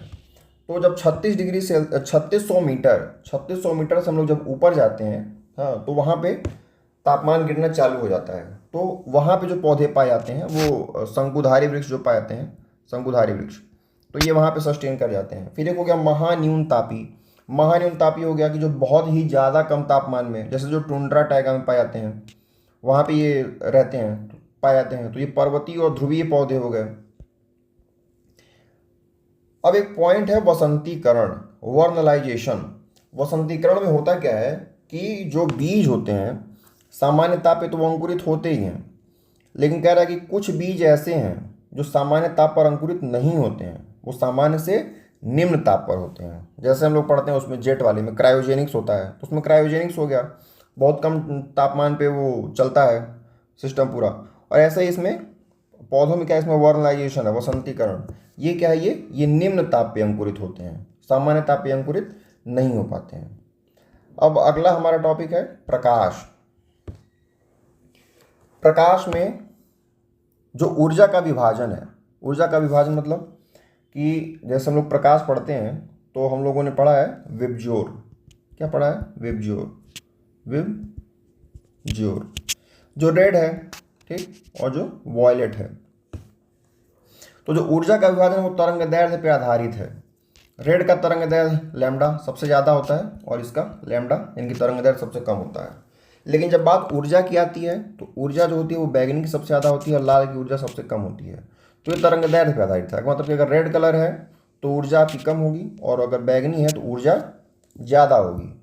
तो जब 36 डिग्री से 3600 मीटर से हम लोग जब ऊपर जाते हैं, हाँ, तो वहाँ पे तापमान गिरना चालू हो जाता है। तो वहाँ पे जो पौधे पाए जाते हैं वो शंकुधारी वृक्ष जो पाए जाते हैं, शंकुधारी वृक्ष, तो ये वहाँ पे सस्टेन कर जाते हैं। फिर एक हो गया महान्यूनतापी। महान्यूनतापी हो गया कि जो बहुत ही ज़्यादा कम तापमान में, जैसे जो टुंड्रा टाइगा में पाए जाते हैं, वहाँ पे ये रहते हैं, पाए जाते हैं, तो ये पर्वतीय और ध्रुवीय पौधे हो गए। अब एक पॉइंट है वसंतीकरण, वर्नलाइजेशन। वसंतीकरण में होता क्या है कि जो बीज होते हैं सामान्य ताप पे तो वो अंकुरित होते ही हैं, लेकिन कह रहा है कि कुछ बीज ऐसे हैं जो सामान्य ताप पर अंकुरित नहीं होते हैं, वो सामान्य से निम्न ताप पर होते हैं। जैसे हम लोग पढ़ते हैं उसमें जेट वाले में क्रायोजेनिक्स होता है, तो उसमें क्रायोजेनिक्स हो गया, बहुत कम तापमान पे वो चलता है सिस्टम पूरा। और ऐसा ही इसमें पौधों में क्या है, इसमें वर्नलाइजेशन है, वसंतीकरण। ये क्या है, ये निम्न ताप पे अंकुरित होते हैं, सामान्य ताप पे अंकुरित नहीं हो पाते हैं। अब अगला हमारा टॉपिक है प्रकाश। प्रकाश में जो ऊर्जा का विभाजन है, ऊर्जा का विभाजन मतलब कि जैसे हम लोग प्रकाश पढ़ते हैं तो हम लोगों ने पढ़ा है विबज्योर। क्या पढ़ा है? विबज्योर। विबज्योर जो रेड है, ठीक, और जो वॉयलेट है। तो जो ऊर्जा का विभाजन वो तरंगदैर्घ्य पे आधारित है। रेड का तरंगदैर्घ्य लैम्डा सबसे ज़्यादा होता है और इसका लैम्डा इनकी तरंगदैर्घ्य सबसे कम होता है। लेकिन जब बात ऊर्जा की आती है तो ऊर्जा जो होती है वो बैगनी की सबसे ज़्यादा होती है और लाल की ऊर्जा सबसे कम होती है। तो ये तरंगदैर्घ्य पे आधारित है, मतलब कि अगर रेड कलर है तो ऊर्जा आपकी कम होगी और अगर बैगनी है तो ऊर्जा ज़्यादा होगी।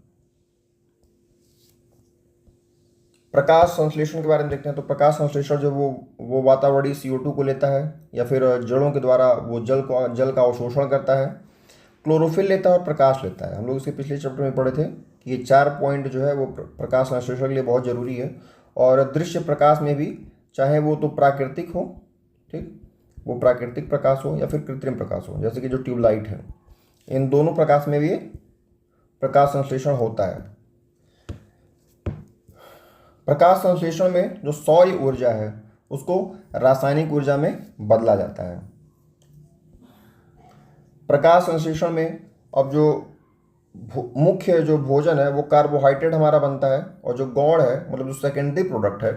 प्रकाश संश्लेषण के बारे में देखते हैं। तो प्रकाश संश्लेषण जो वो वातावरणीय CO2 को लेता है या फिर जड़ों के द्वारा वो जल का अवशोषण करता है, क्लोरोफिल लेता है और प्रकाश लेता है। हम लोग इसके पिछले चैप्टर में पढ़े थे कि ये 4 पॉइंट जो है वो प्रकाश संश्लेषण के लिए बहुत ज़रूरी है। और दृश्य प्रकाश में भी, चाहे वो तो प्राकृतिक हो, ठीक, वो प्राकृतिक प्रकाश हो या फिर कृत्रिम प्रकाश हो, जैसे कि जो ट्यूबलाइट है, इन दोनों प्रकाश में भी प्रकाश संश्लेषण होता है। प्रकाश संश्लेषण में जो सौर ऊर्जा है उसको रासायनिक ऊर्जा में बदला जाता है। प्रकाश संश्लेषण में अब जो मुख्य जो भोजन है वो कार्बोहाइड्रेट हमारा बनता है और जो गौण है, मतलब जो सेकेंडरी प्रोडक्ट है,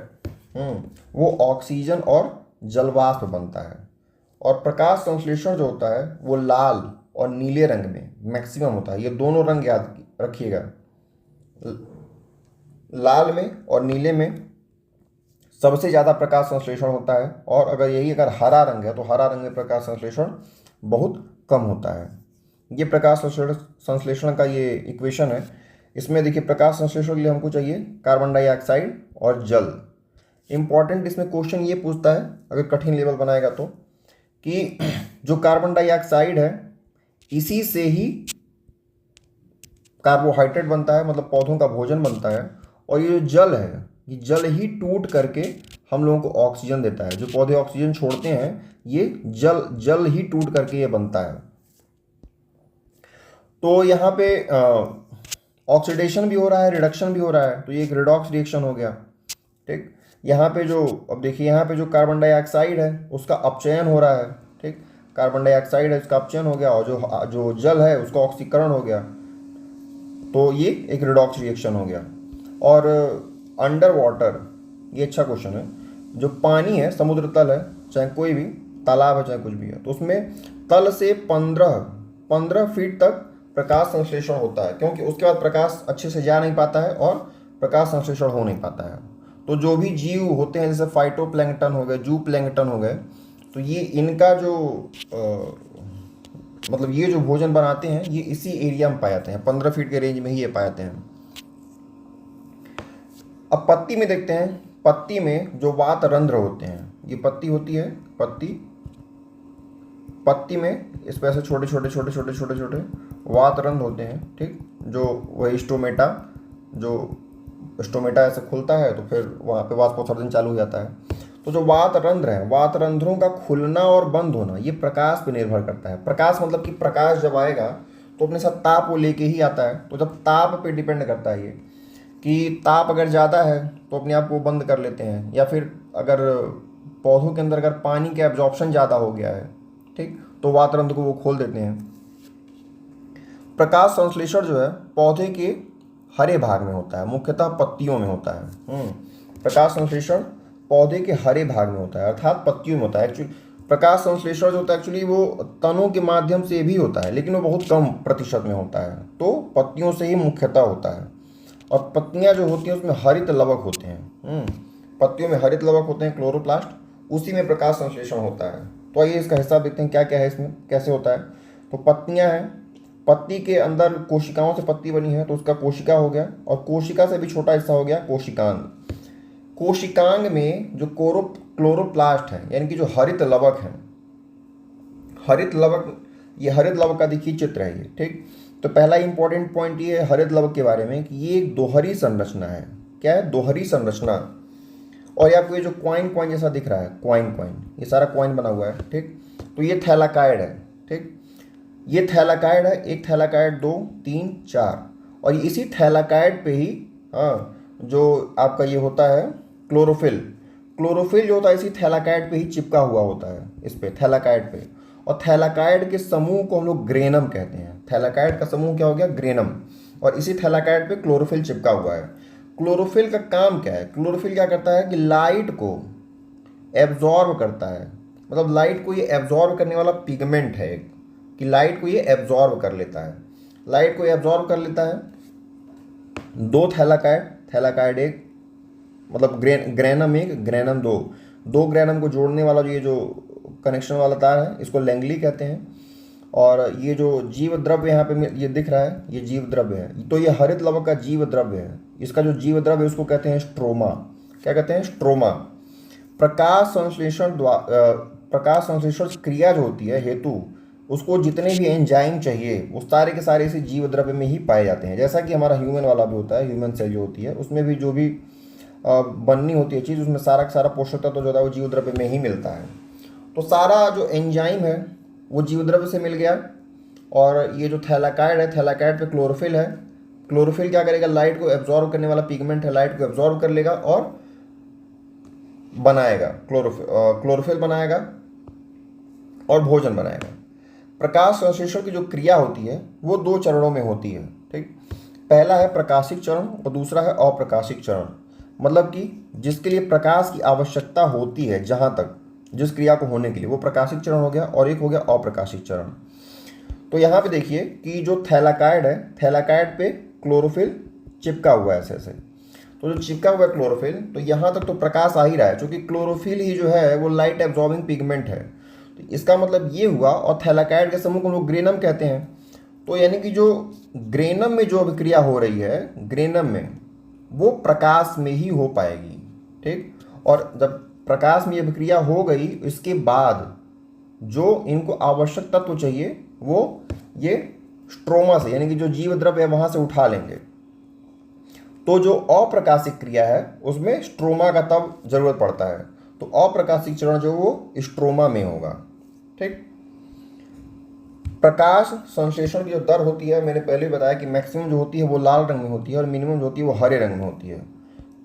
वो ऑक्सीजन और जलवाष्प बनता है। और प्रकाश संश्लेषण जो होता है वो लाल और नीले रंग में मैक्सिमम होता है। ये दोनों रंग याद रखिएगा, लाल में और नीले में सबसे ज़्यादा प्रकाश संश्लेषण होता है, और अगर हरा रंग है तो हरा रंग में प्रकाश संश्लेषण बहुत कम होता है। ये प्रकाश संश्लेषण का ये इक्वेशन है। इसमें देखिए प्रकाश संश्लेषण के लिए हमको चाहिए कार्बन डाइऑक्साइड और जल। इम्पॉर्टेंट इसमें क्वेश्चन ये पूछता है, अगर कठिन लेवल बनाएगा तो, कि जो कार्बन डाइऑक्साइड है इसी से ही कार्बोहाइड्रेट बनता है, मतलब पौधों का भोजन बनता है, और ये जो जल है ये जल ही टूट करके हम लोगों को ऑक्सीजन देता है। जो पौधे ऑक्सीजन छोड़ते हैं ये जल ही टूट करके ये बनता है। तो यहाँ पे ऑक्सीडेशन भी हो रहा है, रिडक्शन भी हो रहा है, तो ये एक रिडॉक्स रिएक्शन हो गया। ठीक, यहाँ पे जो अब देखिए यहाँ पे जो कार्बन डाइऑक्साइड है उसका अपचयन हो रहा है। ठीक, कार्बन डाइऑक्साइड है उसका अपचयन हो गया, और जो जल है उसका ऑक्सीकरण हो गया, तो ये एक रिडॉक्स रिएक्शन हो गया। और अंडर वाटर, ये अच्छा क्वेश्चन है, जो पानी है समुद्र तल है, चाहे कोई भी तालाब है चाहे कुछ भी है, तो उसमें तल से 15 फीट तक प्रकाश संश्लेषण होता है, क्योंकि उसके बाद प्रकाश अच्छे से जा नहीं पाता है और प्रकाश संश्लेषण हो नहीं पाता है। तो जो भी जीव होते हैं जैसे फाइटोप्लैंक्टन हो गए, जू प्लैंक्टन हो गए, तो ये इनका जो मतलब ये जो भोजन बनाते हैं ये इसी एरिया में पाए जाते हैं, 15 फीट के रेंज में ही ये पाए जाते हैं। अब पत्ती में देखते हैं, पत्ती में जो वात रंध्र होते हैं, ये पत्ती होती है, पत्ती में इस पर ऐसे छोटे छोटे वात रंध्र होते हैं। ठीक, जो वही स्टोमेटा ऐसे खुलता है तो फिर वहाँ पे वाष्पोत्सर्जन चालू हो जाता है। तो जो वात रंध्र है, वात रंध्रों का खुलना और बंद होना ये प्रकाश पे निर्भर करता है। प्रकाश मतलब कि प्रकाश जब आएगा तो अपने साथ ताप वो लेके ही आता है, तो जब ताप पे डिपेंड करता है ये, कि ताप अगर ज़्यादा है तो अपने आप को बंद कर लेते हैं, या फिर अगर पौधों के अंदर अगर पानी का एब्जॉर्प्शन ज़्यादा हो गया है, ठीक, तो वात रंध्र को वो खोल देते हैं। प्रकाश संश्लेषण जो है पौधे के हरे भाग में होता है, मुख्यतः पत्तियों में होता है। प्रकाश संश्लेषण पौधे के हरे भाग में होता है, अर्थात पत्तियों में होता है। एक्चुअली प्रकाश संश्लेषण जो होता है एक्चुअली वो तनों के माध्यम से भी होता है, लेकिन वो बहुत कम प्रतिशत में होता है, तो पत्तियों से ही मुख्यतः होता है। और पत्तियां जो होती हैं उसमें हरित लवक होते हैं, पत्तियों में हरित लवक होते हैं, क्लोरोप्लास्ट, उसी में प्रकाश संश्लेषण होता है। तो आइए इसका हिसाब देखते हैं क्या क्या है इसमें, कैसे होता है। तो पत्तियां हैं, पत्ती के अंदर कोशिकाओं से पत्ती बनी है तो उसका कोशिका हो गया, और कोशिका से भी छोटा हिस्सा हो गया कोशिकांग। कोशिकांग में जो क्लोरोप्लास्ट है यानी कि जो हरित लवक है, हरित लवक का देखिए चित्र है ये। ठीक, तो पहला इंपॉर्टेंट पॉइंट ये है हरित लवक के बारे में कि ये एक दोहरी संरचना है। क्या है? दोहरी संरचना। और ये आपको ये जो क्वाइन जैसा दिख रहा है, क्वाइन, ये सारा क्वाइन बना हुआ है। ठीक, तो ये थैलाकाइड है। ठीक, ये थैलाकाइड है, एक थैलाकाइड, 2, 3, 4, और इसी थैलाकाइड पे ही जो आपका ये होता है क्लोरोफिल जो होता है इसी थैलाकाइड पे ही चिपका हुआ होता है, इस पे थैलाकाइड पे। और थैलाकाइड के समूह को हम लोग ग्रेनम कहते हैं। थैलाकाइड का समूह क्या हो गया? ग्रेनम। और इसी थैलाकाइड पे क्लोरोफिल चिपका हुआ है। क्लोरोफिल का काम क्या है? क्लोरोफिल क्या करता है कि लाइट को एब्जॉर्ब करता है, मतलब लाइट को ये एब्जॉर्ब करने वाला पिगमेंट है एक, कि लाइट को ये एब्जॉर्ब कर लेता है, लाइट को एब्जॉर्ब कर लेता है। 2 थैलाकाइड एक, मतलब ग्रेनम 1, ग्रेनम 2, 2 ग्रेनम को जोड़ने वाला जो ये जो कनेक्शन वाला तार है इसको लैंगली कहते हैं। और ये जो जीव द्रव्य यहाँ पे ये दिख रहा है, ये जीव द्रव्य है। तो ये हरित लवक का जीव द्रव्य है। इसका जो जीव द्रव्य है उसको कहते हैं स्ट्रोमा। क्या कहते हैं? स्ट्रोमा। प्रकाश संश्लेषण क्रिया जो होती है हेतु, उसको जितने भी एंजाइम चाहिए वो सारे के सारे इसी जीव द्रव्य में ही पाए जाते हैं। जैसा कि हमारा ह्यूमन वाला भी होता है, ह्यूमन सेल जो होती है उसमें भी जो भी बननी होती है चीज़, उसमें सारा का सारा पोषक तत्व जो होता है वो जीव द्रव्य में ही मिलता है। तो सारा जो एंजाइम है वो जीव द्रव्य से मिल गया। और ये जो थैलाकाइड है, थैलाकाइड पे क्लोरोफिल है। क्लोरोफिल क्या करेगा? लाइट को एब्जॉर्ब करने वाला पिगमेंट है, लाइट को एब्जॉर्ब कर लेगा और बनाएगा क्लोरोफिल बनाएगा और भोजन बनाएगा। प्रकाश संश्लेषण की जो क्रिया होती है वो 2 चरणों में होती है। ठीक, पहला है प्रकाशिक चरण और दूसरा है अप्रकाशिक चरण। मतलब कि जिसके लिए प्रकाश की आवश्यकता होती है, जहाँ तक जिस क्रिया को होने के लिए, वो प्रकाशिक चरण हो गया, और एक हो गया अप्रकाशिक चरण। तो यहाँ पे देखिए कि जो थैलाकाइड है, थैलाकाइड पे क्लोरोफिल चिपका हुआ है ऐसे ऐसे। तो जो चिपका हुआ है क्लोरोफिल, तो यहाँ तक तो प्रकाश आ ही रहा है, क्योंकि क्लोरोफिल ही जो है वो लाइट एब्जॉर्बिंग पिगमेंट है। तो इसका मतलब ये हुआ, और थैलाकाइड के समूह को हम लोग ग्रेनम कहते हैं। तो यानी कि जो ग्रेनम में जो अभिक्रिया हो रही है, ग्रेनम में, वो प्रकाश में ही हो पाएगी। ठीक, और जब प्रकाश में अभिक्रिया हो गई, इसके बाद जो इनको आवश्यक तत्व चाहिए वो ये स्ट्रोमा से, यानी कि जो जीव द्रव्य है वहां से उठा लेंगे। तो जो अप्रकाशिक क्रिया है उसमें स्ट्रोमा का तब जरूरत पड़ता है। तो अप्रकाशिक चरण जो वो स्ट्रोमा में होगा। ठीक, प्रकाश संश्लेषण की जो दर होती है, मैंने पहले ही बताया कि मैक्सिमम जो होती है वो लाल रंग में होती है और मिनिमम जो होती है वो हरे रंग में होती है।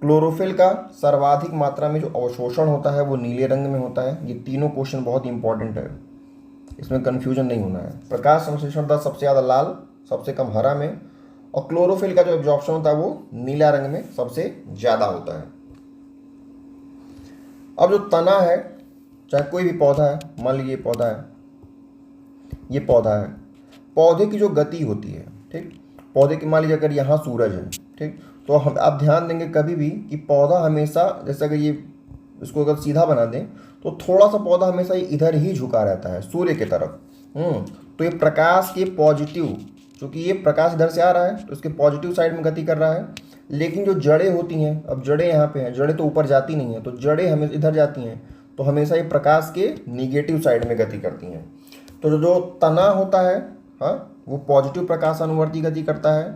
क्लोरोफिल का सर्वाधिक मात्रा में जो अवशोषण होता है वो नीले रंग में होता है। ये तीनों क्वेश्चन बहुत इंपॉर्टेंट है, इसमें कंफ्यूजन नहीं होना है। प्रकाश संश्लेषण दर सबसे ज़्यादा लाल, सबसे कम हरा में, और क्लोरोफिल का जो एब्जॉर्प्शन होता है वो नीला रंग में सबसे ज़्यादा होता है। अब जो तना है, चाहे कोई भी पौधा है, मान लीजिए पौधा है, ये पौधा है, पौधे की जो गति होती है, ठीक, पौधे की मान लीजिए अगर यहाँ सूरज है, ठीक, तो हम आप ध्यान देंगे कभी भी कि पौधा हमेशा, जैसे अगर ये इसको अगर सीधा बना दें तो थोड़ा सा पौधा हमेशा इधर ही झुका रहता है सूर्य की तरफ। तो ये प्रकाश के पॉजिटिव, चूँकि ये प्रकाश इधर से आ रहा है तो इसके पॉजिटिव साइड में गति कर रहा है। लेकिन जो जड़ें होती हैं, अब जड़ें यहाँ पे हैं, जड़ें तो ऊपर जाती नहीं हैं, तो जड़ें हमें इधर जाती हैं, तो हमेशा ये प्रकाश के निगेटिव साइड में गति करती हैं। तो जो तना होता है, हाँ, वो पॉजिटिव प्रकाशानुवर्ती गति करता है,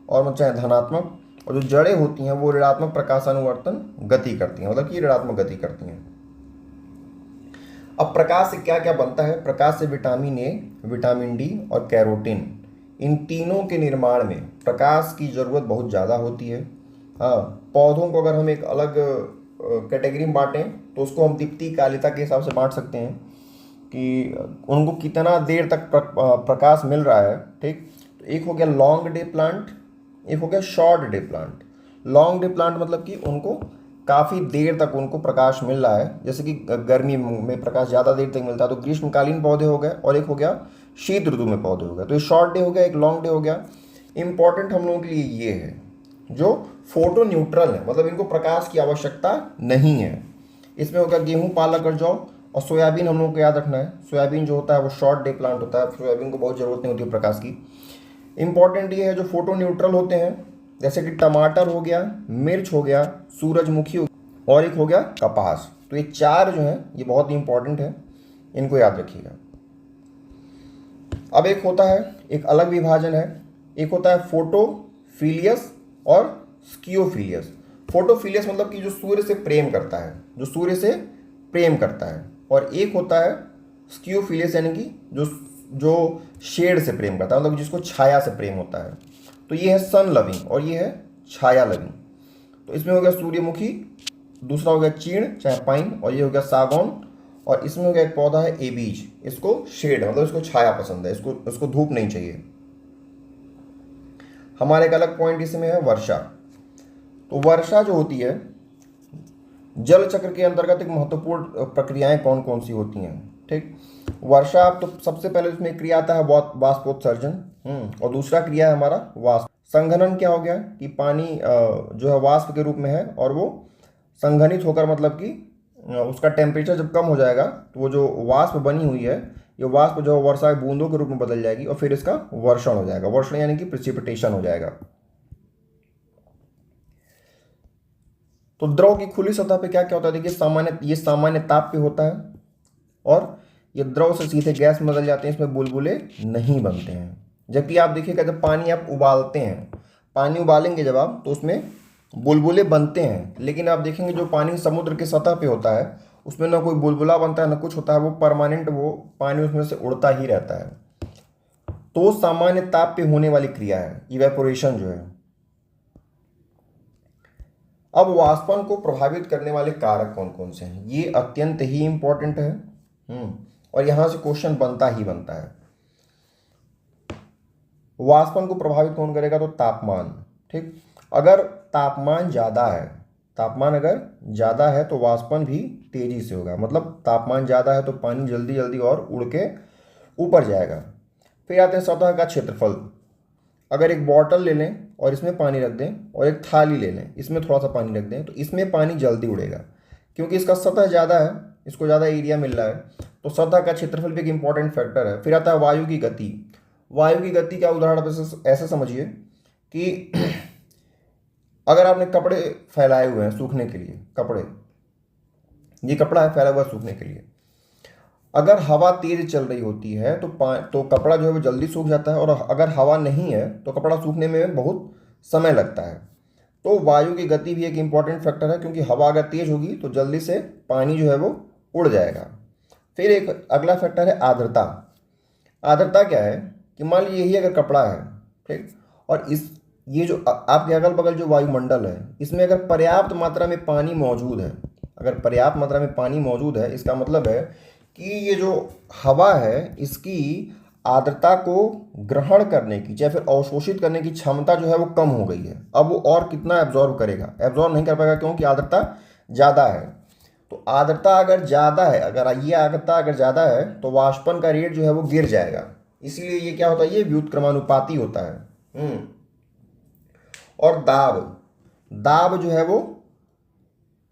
और चाहे धनात्मक, और जो जड़ें होती हैं वो ऋणात्मक प्रकाशानुवर्तन गति करती हैं, मतलब कि ऋणात्मक गति करती हैं। अब प्रकाश से क्या क्या बनता है? प्रकाश से विटामिन ए, विटामिन डी और कैरोटीन, इन तीनों के निर्माण में प्रकाश की ज़रूरत बहुत ज़्यादा होती है। हाँ, पौधों को अगर हम एक अलग कैटेगरी में बांटें तो उसको हम दीप्ति कालिता के हिसाब से बांट सकते हैं कि उनको कितना देर तक प्रकाश मिल रहा है। ठीक, तो एक हो गया लॉन्ग डे प्लांट, एक हो गया short day plant. Long day plant मतलब कि उनको काफ़ी देर तक उनको प्रकाश मिल रहा है, जैसे कि गर्मी में प्रकाश ज़्यादा देर तक मिलता है, तो ग्रीष्मकालीन पौधे हो गए, और एक हो गया शीत ऋतु में पौधे हो गए। तो ये शॉर्ट डे हो गया, एक लॉन्ग डे हो गया। इंपॉर्टेंट हम लोगों के लिए ये है जो फोटो न्यूट्रल है, मतलब इनको प्रकाश की आवश्यकता नहीं है। इसमें हो गया गेहूँ, पालक और जौ, और सोयाबीन हम लोगों को याद रखना है। सोयाबीन जो होता है वो शॉर्ट डे प्लांट होता है, सोयाबीन को बहुत ज़रूरत नहीं होती है प्रकाश की। इंपॉर्टेंट ये है जो फोटो न्यूट्रल होते हैं, जैसे कि टमाटर हो गया, मिर्च हो गया, सूरजमुखी हो गया, और एक हो गया कपास। तो ये चार जो हैं ये बहुत ही इंपॉर्टेंट है, इनको याद रखिएगा। अब एक होता है, एक अलग विभाजन है, एक होता है फोटोफिलियस और स्कियोफिलियस। फोटोफिलियस मतलब कि जो सूर्य से प्रेम करता है, जो सूर्य से प्रेम करता है, और एक होता है स्कियोफिलियस यानी कि जो शेड से प्रेम करता है, मतलब जिसको छाया से प्रेम होता है। तो ये है सन लविंग और ये है छाया लविंग। तो इसमें हो गया सूर्यमुखी, दूसरा हो गया चीड़ चाहे पाइन, और ये हो गया सागौन, और इसमें हो गया एक पौधा है एबीज, इसको शेड मतलब इसको छाया पसंद है, इसको धूप नहीं चाहिए। हमारे एक अलग पॉइंट इसमें है वर्षा। तो वर्षा जो होती है, जल चक्र के अंतर्गत एक महत्वपूर्ण प्रक्रियाएं कौन कौन सी होती हैं। ठीक, वर्षा, तो सबसे पहले इसमें क्रिया आता है वाष्पोत्सर्जन, और दूसरा क्रिया है हमारा वाष्प संघनन। क्या हो गया कि पानी जो है वाष्प के रूप में है, और वो संघनित होकर, मतलब कि उसका टेम्परेचर जब कम हो जाएगा तो वो जो वाष्प बनी हुई है, ये वाष्प जो वर्षा के बूंदों के रूप में बदल जाएगी, और फिर इसका वर्षण हो जाएगा। वर्षण यानी कि प्रेसिपिटेशन हो जाएगा। तो द्रव की खुली सतह पे क्या क्या होता है, देखिए ये सामान्य ताप पे होता है, और ये द्रव से सीधे गैस में बदल जाते हैं, इसमें बुलबुले नहीं बनते हैं। जबकि आप देखिएगा जब पानी आप उबालते हैं, पानी उबालेंगे जब आप, तो उसमें बुलबुले बनते हैं। लेकिन आप देखेंगे जो पानी समुद्र की सतह पे होता है उसमें ना कोई बुलबुला बनता है ना कुछ होता है, वो परमानेंट, वो पानी उसमें से उड़ता ही रहता है। तो सामान्य ताप पे होने वाली क्रिया है इवेपोरेशन जो है। अब वाष्पन को प्रभावित करने वाले कारक कौन कौन से हैं, ये अत्यंत ही इंपॉर्टेंट है, और यहां से क्वेश्चन बनता ही बनता है। वाष्पन को प्रभावित कौन करेगा, तो तापमान। ठीक, अगर तापमान ज़्यादा है, तापमान अगर ज़्यादा है तो वाष्पन भी तेज़ी से होगा, मतलब तापमान ज़्यादा है तो पानी जल्दी जल्दी और उड़ के ऊपर जाएगा। फिर आते हैं सतह का क्षेत्रफल। अगर एक बॉटल ले लें और इसमें पानी रख दें और एक थाली ले लें, इसमें थोड़ा सा पानी रख दें, तो इसमें पानी जल्दी उड़ेगा क्योंकि इसका सतह ज़्यादा है, इसको ज़्यादा एरिया मिल रहा है, तो सतह का क्षेत्रफल भी एक इंपॉर्टेंट फैक्टर है। फिर आता है वायु की गति। वायु की गति का उदाहरण ऐसे समझिए कि अगर आपने कपड़े फैलाए हुए हैं सूखने के लिए, कपड़े, ये कपड़ा है फैला हुआ सूखने के लिए, अगर हवा तेज चल रही होती है तो कपड़ा जो है वो जल्दी सूख जाता है, और अगर हवा नहीं है तो कपड़ा सूखने में बहुत समय लगता है। तो वायु की गति भी एक इम्पॉर्टेंट फैक्टर है, क्योंकि हवा अगर तेज होगी तो जल्दी से पानी जो है वो उड़ जाएगा। फिर एक अगला फैक्टर है आर्द्रता। आर्द्रता क्या है कि मान लीजिए यही अगर कपड़ा है, ठीक, और ये जो आपके अगल बगल जो वायुमंडल है, इसमें अगर पर्याप्त मात्रा में पानी मौजूद है, अगर पर्याप्त मात्रा में पानी मौजूद है, इसका मतलब है कि ये जो हवा है इसकी आर्द्रता को ग्रहण करने की, चाहे फिर अवशोषित करने की क्षमता जो है वो कम हो गई है। अब वो और कितना एब्जॉर्ब करेगा, एब्जॉर्ब नहीं कर पाएगा, क्योंकि आर्द्रता ज़्यादा है। तो आर्द्रता अगर ज़्यादा है, अगर ये आर्द्रता अगर ज़्यादा है तो वाष्पन का रेट जो है वो गिर जाएगा। इसीलिए ये क्या होता है, ये व्युत्क्रमानुपाती होता है। और दाब, दाब जो है वो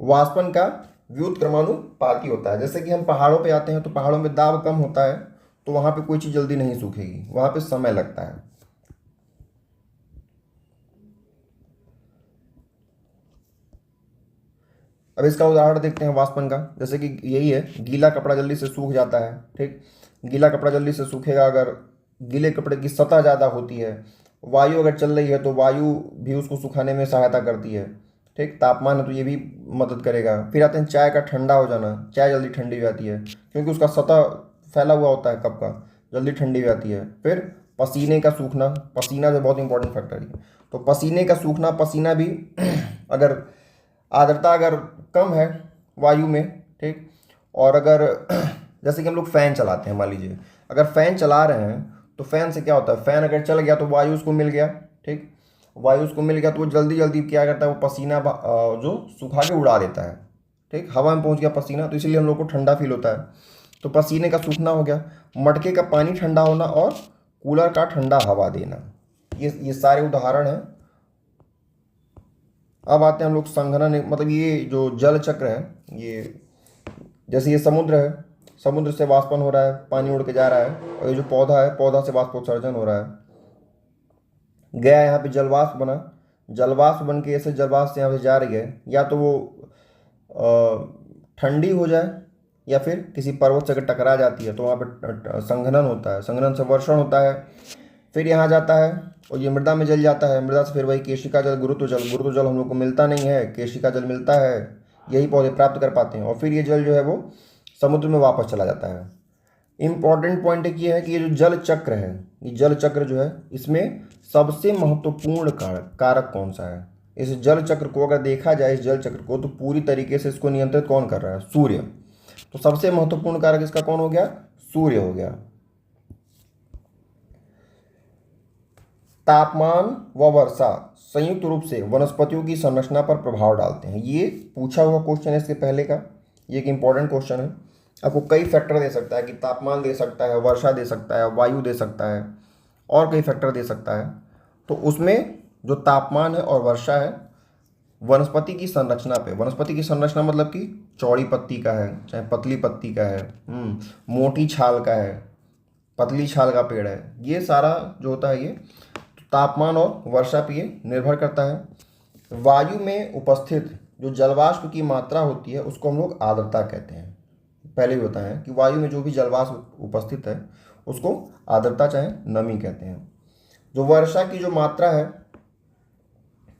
वाष्पन का व्युत्क्रमानुपाती होता है। जैसे कि हम पहाड़ों पे आते हैं तो पहाड़ों में दाब कम होता है, तो वहाँ पे कोई चीज़ जल्दी नहीं सूखेगी, वहाँ पे समय लगता है। अब इसका उदाहरण देखते हैं वाष्पन का। जैसे कि यही है, गीला कपड़ा जल्दी से सूख जाता है, ठीक, गीला कपड़ा जल्दी से सूखेगा अगर गीले कपड़े की सतह ज़्यादा होती है। वायु अगर चल रही है तो वायु भी उसको सुखाने में सहायता करती है, ठीक, तापमान है तो ये भी मदद करेगा। फिर आते हैं चाय का ठंडा हो जाना। चाय जल्दी ठंडी हो जाती है क्योंकि उसका सतह फैला हुआ होता है कप का, जल्दी ठंडी हो जाती है। फिर पसीने का सूखना, पसीना जो बहुत इंपॉर्टेंट फैक्टर है, तो पसीने का सूखना, पसीना भी अगर आर्द्रता अगर कम है वायु में, ठीक, और अगर जैसे कि हम लोग फ़ैन चलाते हैं, मान लीजिए अगर फ़ैन चला रहे हैं तो फ़ैन से क्या होता है, फ़ैन अगर चल गया तो वायु उसको मिल गया, ठीक, वायु उसको मिल गया तो वो जल्दी जल्दी क्या करता है, वो पसीना जो सुखा के उड़ा देता है, ठीक, हवा में पहुंच गया पसीना, तो इसीलिए हम लोग को ठंडा फील होता है। तो पसीने का सूखना हो गया, मटके का पानी ठंडा होना और कूलर का ठंडा हवा देना, ये सारे उदाहरण हैं। अब आते हैं हम लोग संघनन, मतलब ये जो जल चक्र है, ये जैसे ये समुद्र है, समुद्र से वाष्पन हो रहा है, पानी उड़ के जा रहा है, और ये जो पौधा है, पौधा से वाष्पोत्सर्जन हो रहा है, गया यहाँ पे जलवाष्प बना, जलवाष्प बन के ऐसे जलवाष्प से यहाँ पे जा रही है, या तो वो ठंडी हो जाए या फिर किसी पर्वत से अगर टकरा जाती है तो वहाँ पे संघनन होता है, संघनन से वर्षण होता है। फिर यहाँ जाता है और ये मृदा में जल जाता है, मृदा से फिर वही केशिका जल, गुरुत्व जल, गुरुत्व जल हम लोग को मिलता नहीं है, केशिका जल मिलता है, यही पौधे प्राप्त कर पाते हैं, और फिर ये जल जो है वो समुद्र में वापस चला जाता है। इम्पॉर्टेंट पॉइंट एक ये है कि ये जो जल चक्र है, ये जल चक्र जो है, इसमें सबसे महत्वपूर्ण कारक कौन सा है? इस जल चक्र को अगर देखा जाए, इस जल चक्र को, तो पूरी तरीके से इसको नियंत्रित कौन कर रहा है? सूर्य। तो सबसे महत्वपूर्ण कारक इसका कौन हो गया? सूर्य हो गया। तापमान व वर्षा संयुक्त रूप से वनस्पतियों की संरचना पर प्रभाव डालते हैं। ये पूछा हुआ क्वेश्चन है इसके पहले का, ये एक इंपॉर्टेंट क्वेश्चन है। आपको कई फैक्टर दे सकता है कि तापमान दे सकता है, वर्षा दे सकता है, वायु दे सकता है, और कई फैक्टर दे सकता है। तो उसमें जो तापमान है और वर्षा है, वनस्पति की संरचना पे, वनस्पति की संरचना मतलब कि चौड़ी पत्ती का है, चाहे पतली पत्ती का है, मोटी छाल का है, पतली छाल का पेड़ है, ये सारा जो होता है ये तापमान और वर्षा पे निर्भर करता है। वायु में उपस्थित जो जलवाष्प की मात्रा होती है उसको हम लोग आर्द्रता कहते हैं। पहले भी बताया कि वायु में जो भी जलवाष्प उपस्थित है उसको आर्द्रता चाहे नमी कहते हैं। जो वर्षा की जो मात्रा है,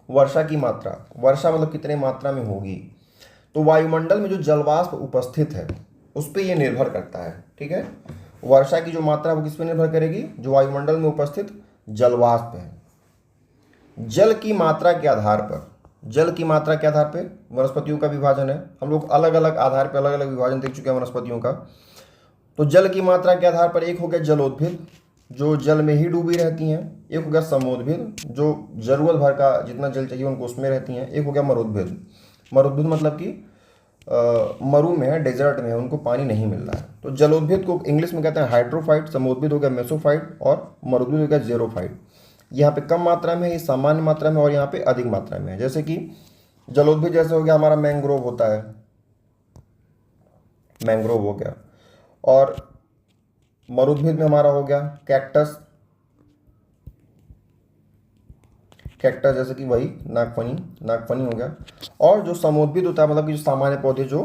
वर्षा की मात्रा, वर्षा मतलब कितने मात्रा में होगी, तो वायुमंडल में जो जलवाष्प उपस्थित है उस पर यह निर्भर करता है। ठीक है, वर्षा की जो मात्रा वो किस पे निर्भर करेगी? जो वायुमंडल में उपस्थित जलवाष्प है। जल की मात्रा के आधार पर, जल की मात्रा के आधार पर वनस्पतियों का विभाजन है। हम लोग अलग अलग आधार पर अलग अलग विभाजन देख चुके हैं वनस्पतियों का। तो जल की मात्रा के आधार पर एक हो गया जलोद्भिद, जो जल में ही डूबी रहती हैं। एक हो गया समोद्भिद, जो जरूरत भर का जितना जल चाहिए उनको उसमें रहती हैं। एक हो गया मरुद्भिद, मरुद्भिद मतलब कि मरु में है, डेजर्ट में है, उनको पानी नहीं मिल रहा है। तो जलोद्भिद को इंग्लिश में कहते हैं हाइड्रोफाइट, समोद्भिद हो गया मेसोफाइट, और मरुद्भिद हो गया जेरोफाइट। यहाँ पे कम मात्रा में है, ये सामान्य मात्रा में, और यहाँ पे अधिक मात्रा में है। जैसे कि जलोद्भिद जैसे हो गया हमारा मैंग्रोव होता है, मैंग्रोव हो गया, और मरुद्भिद में हमारा हो गया कैक्टस, कैक्टस जैसे कि वही नागफनी, नागफनी हो गया। और जो समोद्भिद होता है, मतलब कि जो सामान्य पौधे जो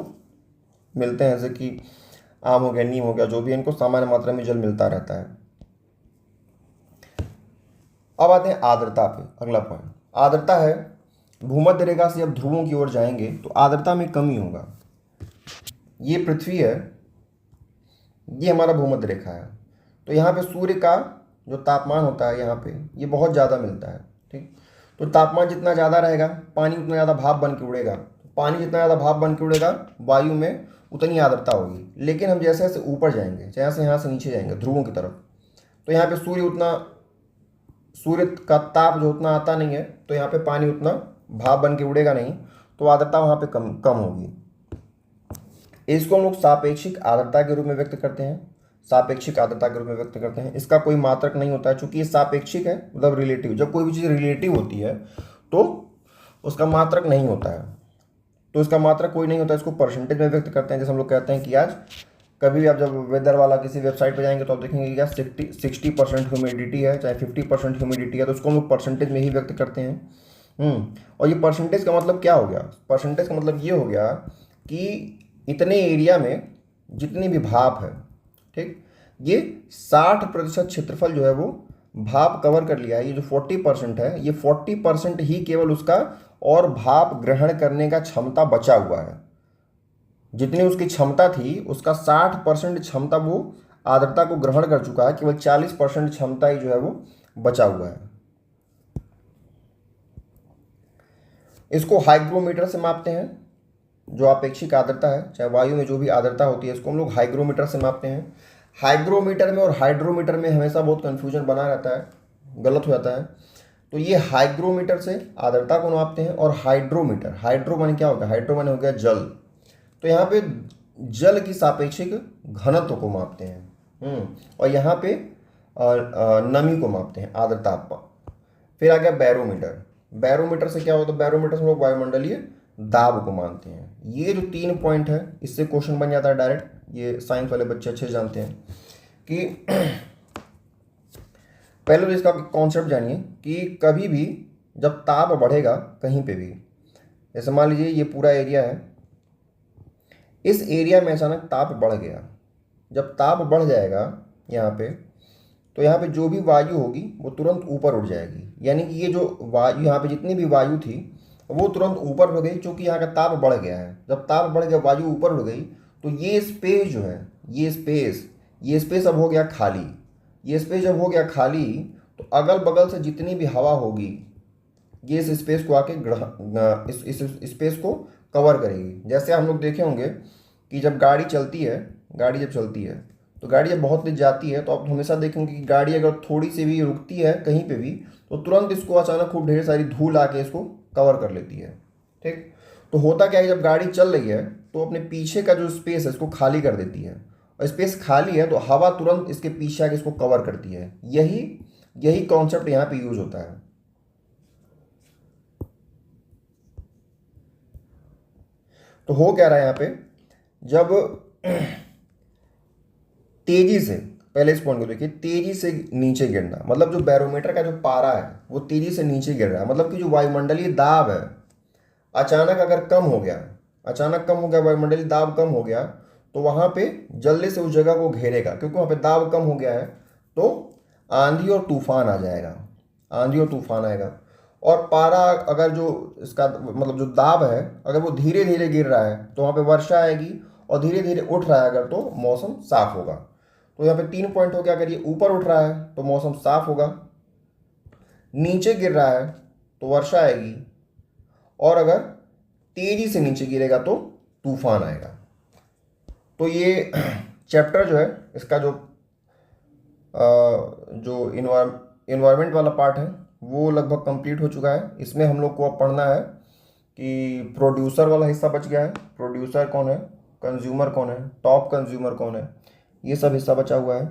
मिलते हैं, जैसे कि आम हो गया, नीम हो गया, जो भी इनको सामान्य मात्रा में जल मिलता रहता है। अब आते हैं आर्द्रता पे, अगला पॉइंट आर्द्रता है। भूमध्य रेखा से जब ध्रुवों की ओर जाएंगे तो आर्द्रता में कमी होगा। ये पृथ्वी है, ये हमारा भूमध्य रेखा है, तो यहाँ पे सूर्य का जो तापमान होता है यहाँ पे ये बहुत ज़्यादा मिलता है, ठीक। तो तापमान जितना ज़्यादा रहेगा पानी उतना ज़्यादा भाप बन के उड़ेगा, पानी जितना ज़्यादा भाप बन के उड़ेगा वायु में उतनी आर्द्रता होगी। लेकिन हम जैसे जैसे ऊपर जाएंगे, जैसे यहाँ से नीचे जाएंगे ध्रुवों की तरफ, तो यहाँ पे सूर्य का ताप जो उतना आता नहीं है, तो यहाँ पे पानी उतना भाप बन के उड़ेगा नहीं, तो आर्द्रता वहाँ पे कम होगी। इसको हम लोग सापेक्षिक आर्द्रता के रूप में व्यक्त करते हैं, सापेक्षिक आर्द्रता के रूप में व्यक्त करते हैं। इसका कोई मात्रक नहीं होता है, चूंकि ये सापेक्षिक है, मतलब रिलेटिव। जब कोई भी चीज़ रिलेटिव होती है तो उसका मात्रक नहीं होता है, तो इसका मात्रक कोई नहीं होता है। इसको परसेंटेज में व्यक्त करते हैं। जैसे हम लोग कहते हैं कि आज कभी भी आप जब वेदर वाला किसी वेबसाइट पर जाएंगे तो आप देखेंगे कि क्या 60% ह्यूमिडिटी है, चाहे 50% ह्यूमिडिटी है, तो उसको हम लोग परसेंटेज में ही व्यक्त करते हैं। और ये परसेंटेज का मतलब क्या हो गया? परसेंटेज का मतलब ये हो गया कि इतने एरिया में जितनी भी भाप है, ठीक, ये 60% क्षेत्रफल जो है वो भाप कवर कर लिया है। ये जो 40% है, ये 40% ही केवल उसका और भाप ग्रहण करने का क्षमता बचा हुआ है। जितनी उसकी क्षमता थी उसका 60% क्षमता वो आर्द्रता को ग्रहण कर चुका है, केवल 40% क्षमता ही जो है वो बचा हुआ है। इसको हाइग्रोमीटर से मापते हैं। जो अपेक्षिक आर्द्रता है, चाहे वायु में जो भी आर्द्रता होती है, इसको हम लोग हाइग्रोमीटर से मापते हैं। हाइग्रोमीटर में और हाइड्रोमीटर में हमेशा बहुत कन्फ्यूजन बना रहता है, गलत हो जाता है। तो ये हाइग्रोमीटर से आर्द्रता को मापते हैं, और हाइड्रोमीटर, हाइड्रो माने क्या होगा? हाइड्रो माने हो गया जल, तो यहाँ पे जल की सापेक्षिक घनत्व को मापते हैं। और यहाँ पे नमी को मापते हैं, आर्द्रता। फिर आ गया बैरोमीटर। बैरोमीटर से क्या होता है? बैरोमीटर से हम लोग वायुमंडलीय दाब को मानते हैं। ये जो 3 पॉइंट है, इससे क्वेश्चन बन जाता है डायरेक्ट। ये साइंस वाले बच्चे अच्छे जानते हैं कि पहले तो इसका कॉन्सेप्ट जानिए कि कभी भी जब ताप बढ़ेगा कहीं पे भी, जैसे मान लीजिए ये पूरा एरिया है, इस एरिया में अचानक ताप बढ़ गया। जब ताप बढ़ जाएगा यहाँ पे, तो यहाँ पे जो भी वायु होगी वो तुरंत ऊपर उठ जाएगी। यानी कि ये जो वायु, यहाँ पे जितनी भी वायु थी वो तुरंत ऊपर उड़ गई, क्योंकि यहाँ का ताप बढ़ गया है। जब ताप बढ़ गया, वायु ऊपर उड़ गई, तो ये स्पेस जो है, ये स्पेस अब हो गया खाली। ये स्पेस जब हो गया खाली, तो अगल बगल से जितनी भी हवा होगी ये इस स्पेस को आके इस स्पेस को कवर करेगी। जैसे हम लोग देखे होंगे कि जब गाड़ी चलती है, तो गाड़ी जब बहुत तेज जाती है, तो आप हमेशा देखेंगे कि गाड़ी अगर थोड़ी सी भी रुकती है कहीं पे भी, तो तुरंत इसको अचानक खूब ढेर सारी धूल आके इसको कवर कर लेती है, ठीक। तो होता क्या है, जब गाड़ी चल रही है तो अपने पीछे का जो स्पेस है इसको खाली कर देती है, और स्पेस खाली है तो हवा तुरंत इसके पीछे आके इसको कवर करती है। यही कॉन्सेप्ट यहाँ पे यूज होता है। तो हो क्या रहा है यहाँ पे, जब तेजी से, पहले इस पॉइंट को देखिए, तेजी से नीचे गिरना, मतलब जो बैरोमीटर का जो पारा है वो तेजी से नीचे गिर रहा है। मतलब कि जो वायुमंडलीय दाब है अचानक अगर कम हो गया, वायुमंडलीय दाब कम हो गया, तो वहाँ पे जल्दी से उस जगह को घेरेगा, क्योंकि वहाँ पे दाब कम हो गया है, तो आंधी और तूफान आ जाएगा, आंधी और तूफान आएगा। और पारा अगर जो इसका मतलब जो दाब है अगर वो धीरे धीरे गिर रहा है तो वहाँ पे वर्षा आएगी, और धीरे धीरे उठ रहा है अगर तो मौसम साफ होगा। तो यहाँ पे 3 पॉइंट हो गया। अगर ये ऊपर उठ रहा है तो मौसम साफ होगा, नीचे गिर रहा है तो वर्षा आएगी, और अगर तेजी से नीचे गिरेगा तो तूफान आएगा। तो ये चैप्टर जो है इसका जो इन्वायरमेंट वाला पार्ट है वो लगभग कंप्लीट हो चुका है। इसमें हम लोग को अब पढ़ना है कि प्रोड्यूसर वाला हिस्सा बच गया है। प्रोड्यूसर कौन है, कंज्यूमर कौन है, टॉप कंज्यूमर कौन है, ये सब हिस्सा बचा हुआ है।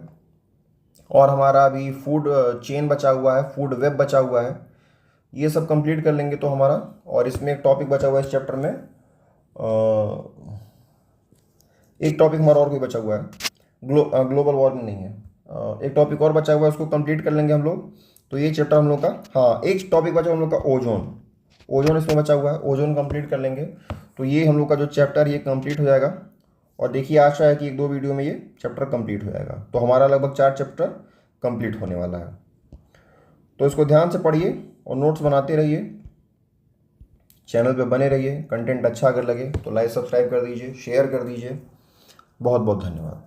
और हमारा अभी फूड चेन बचा हुआ है, फूड वेब बचा हुआ है। ये सब कंप्लीट कर लेंगे तो हमारा, और इसमें एक टॉपिक बचा हुआ है इस चैप्टर में, एक टॉपिक हमारा और भी बचा हुआ है, ग्लोबल वार्मिंग नहीं है, एक टॉपिक और बचा हुआ है, उसको कंप्लीट कर लेंगे हम लोग। तो ये चैप्टर हम लोग का, हाँ एक टॉपिक बचा हम लोग का ओजोन, ओजोन इसमें बचा हुआ है, ओजोन कंप्लीट कर लेंगे तो ये हम लोग का जो चैप्टर ये कंप्लीट हो जाएगा। और देखिए आशा है कि 1-2 वीडियो में ये चैप्टर कंप्लीट हो जाएगा, तो हमारा लगभग 4 चैप्टर कंप्लीट होने वाला है। तो इसको ध्यान से पढ़िए और नोट्स बनाते रहिए, चैनल पे बने रहिए। कंटेंट अच्छा अगर लगे तो लाइक सब्सक्राइब कर दीजिए, शेयर कर दीजिए। बहुत बहुत धन्यवाद।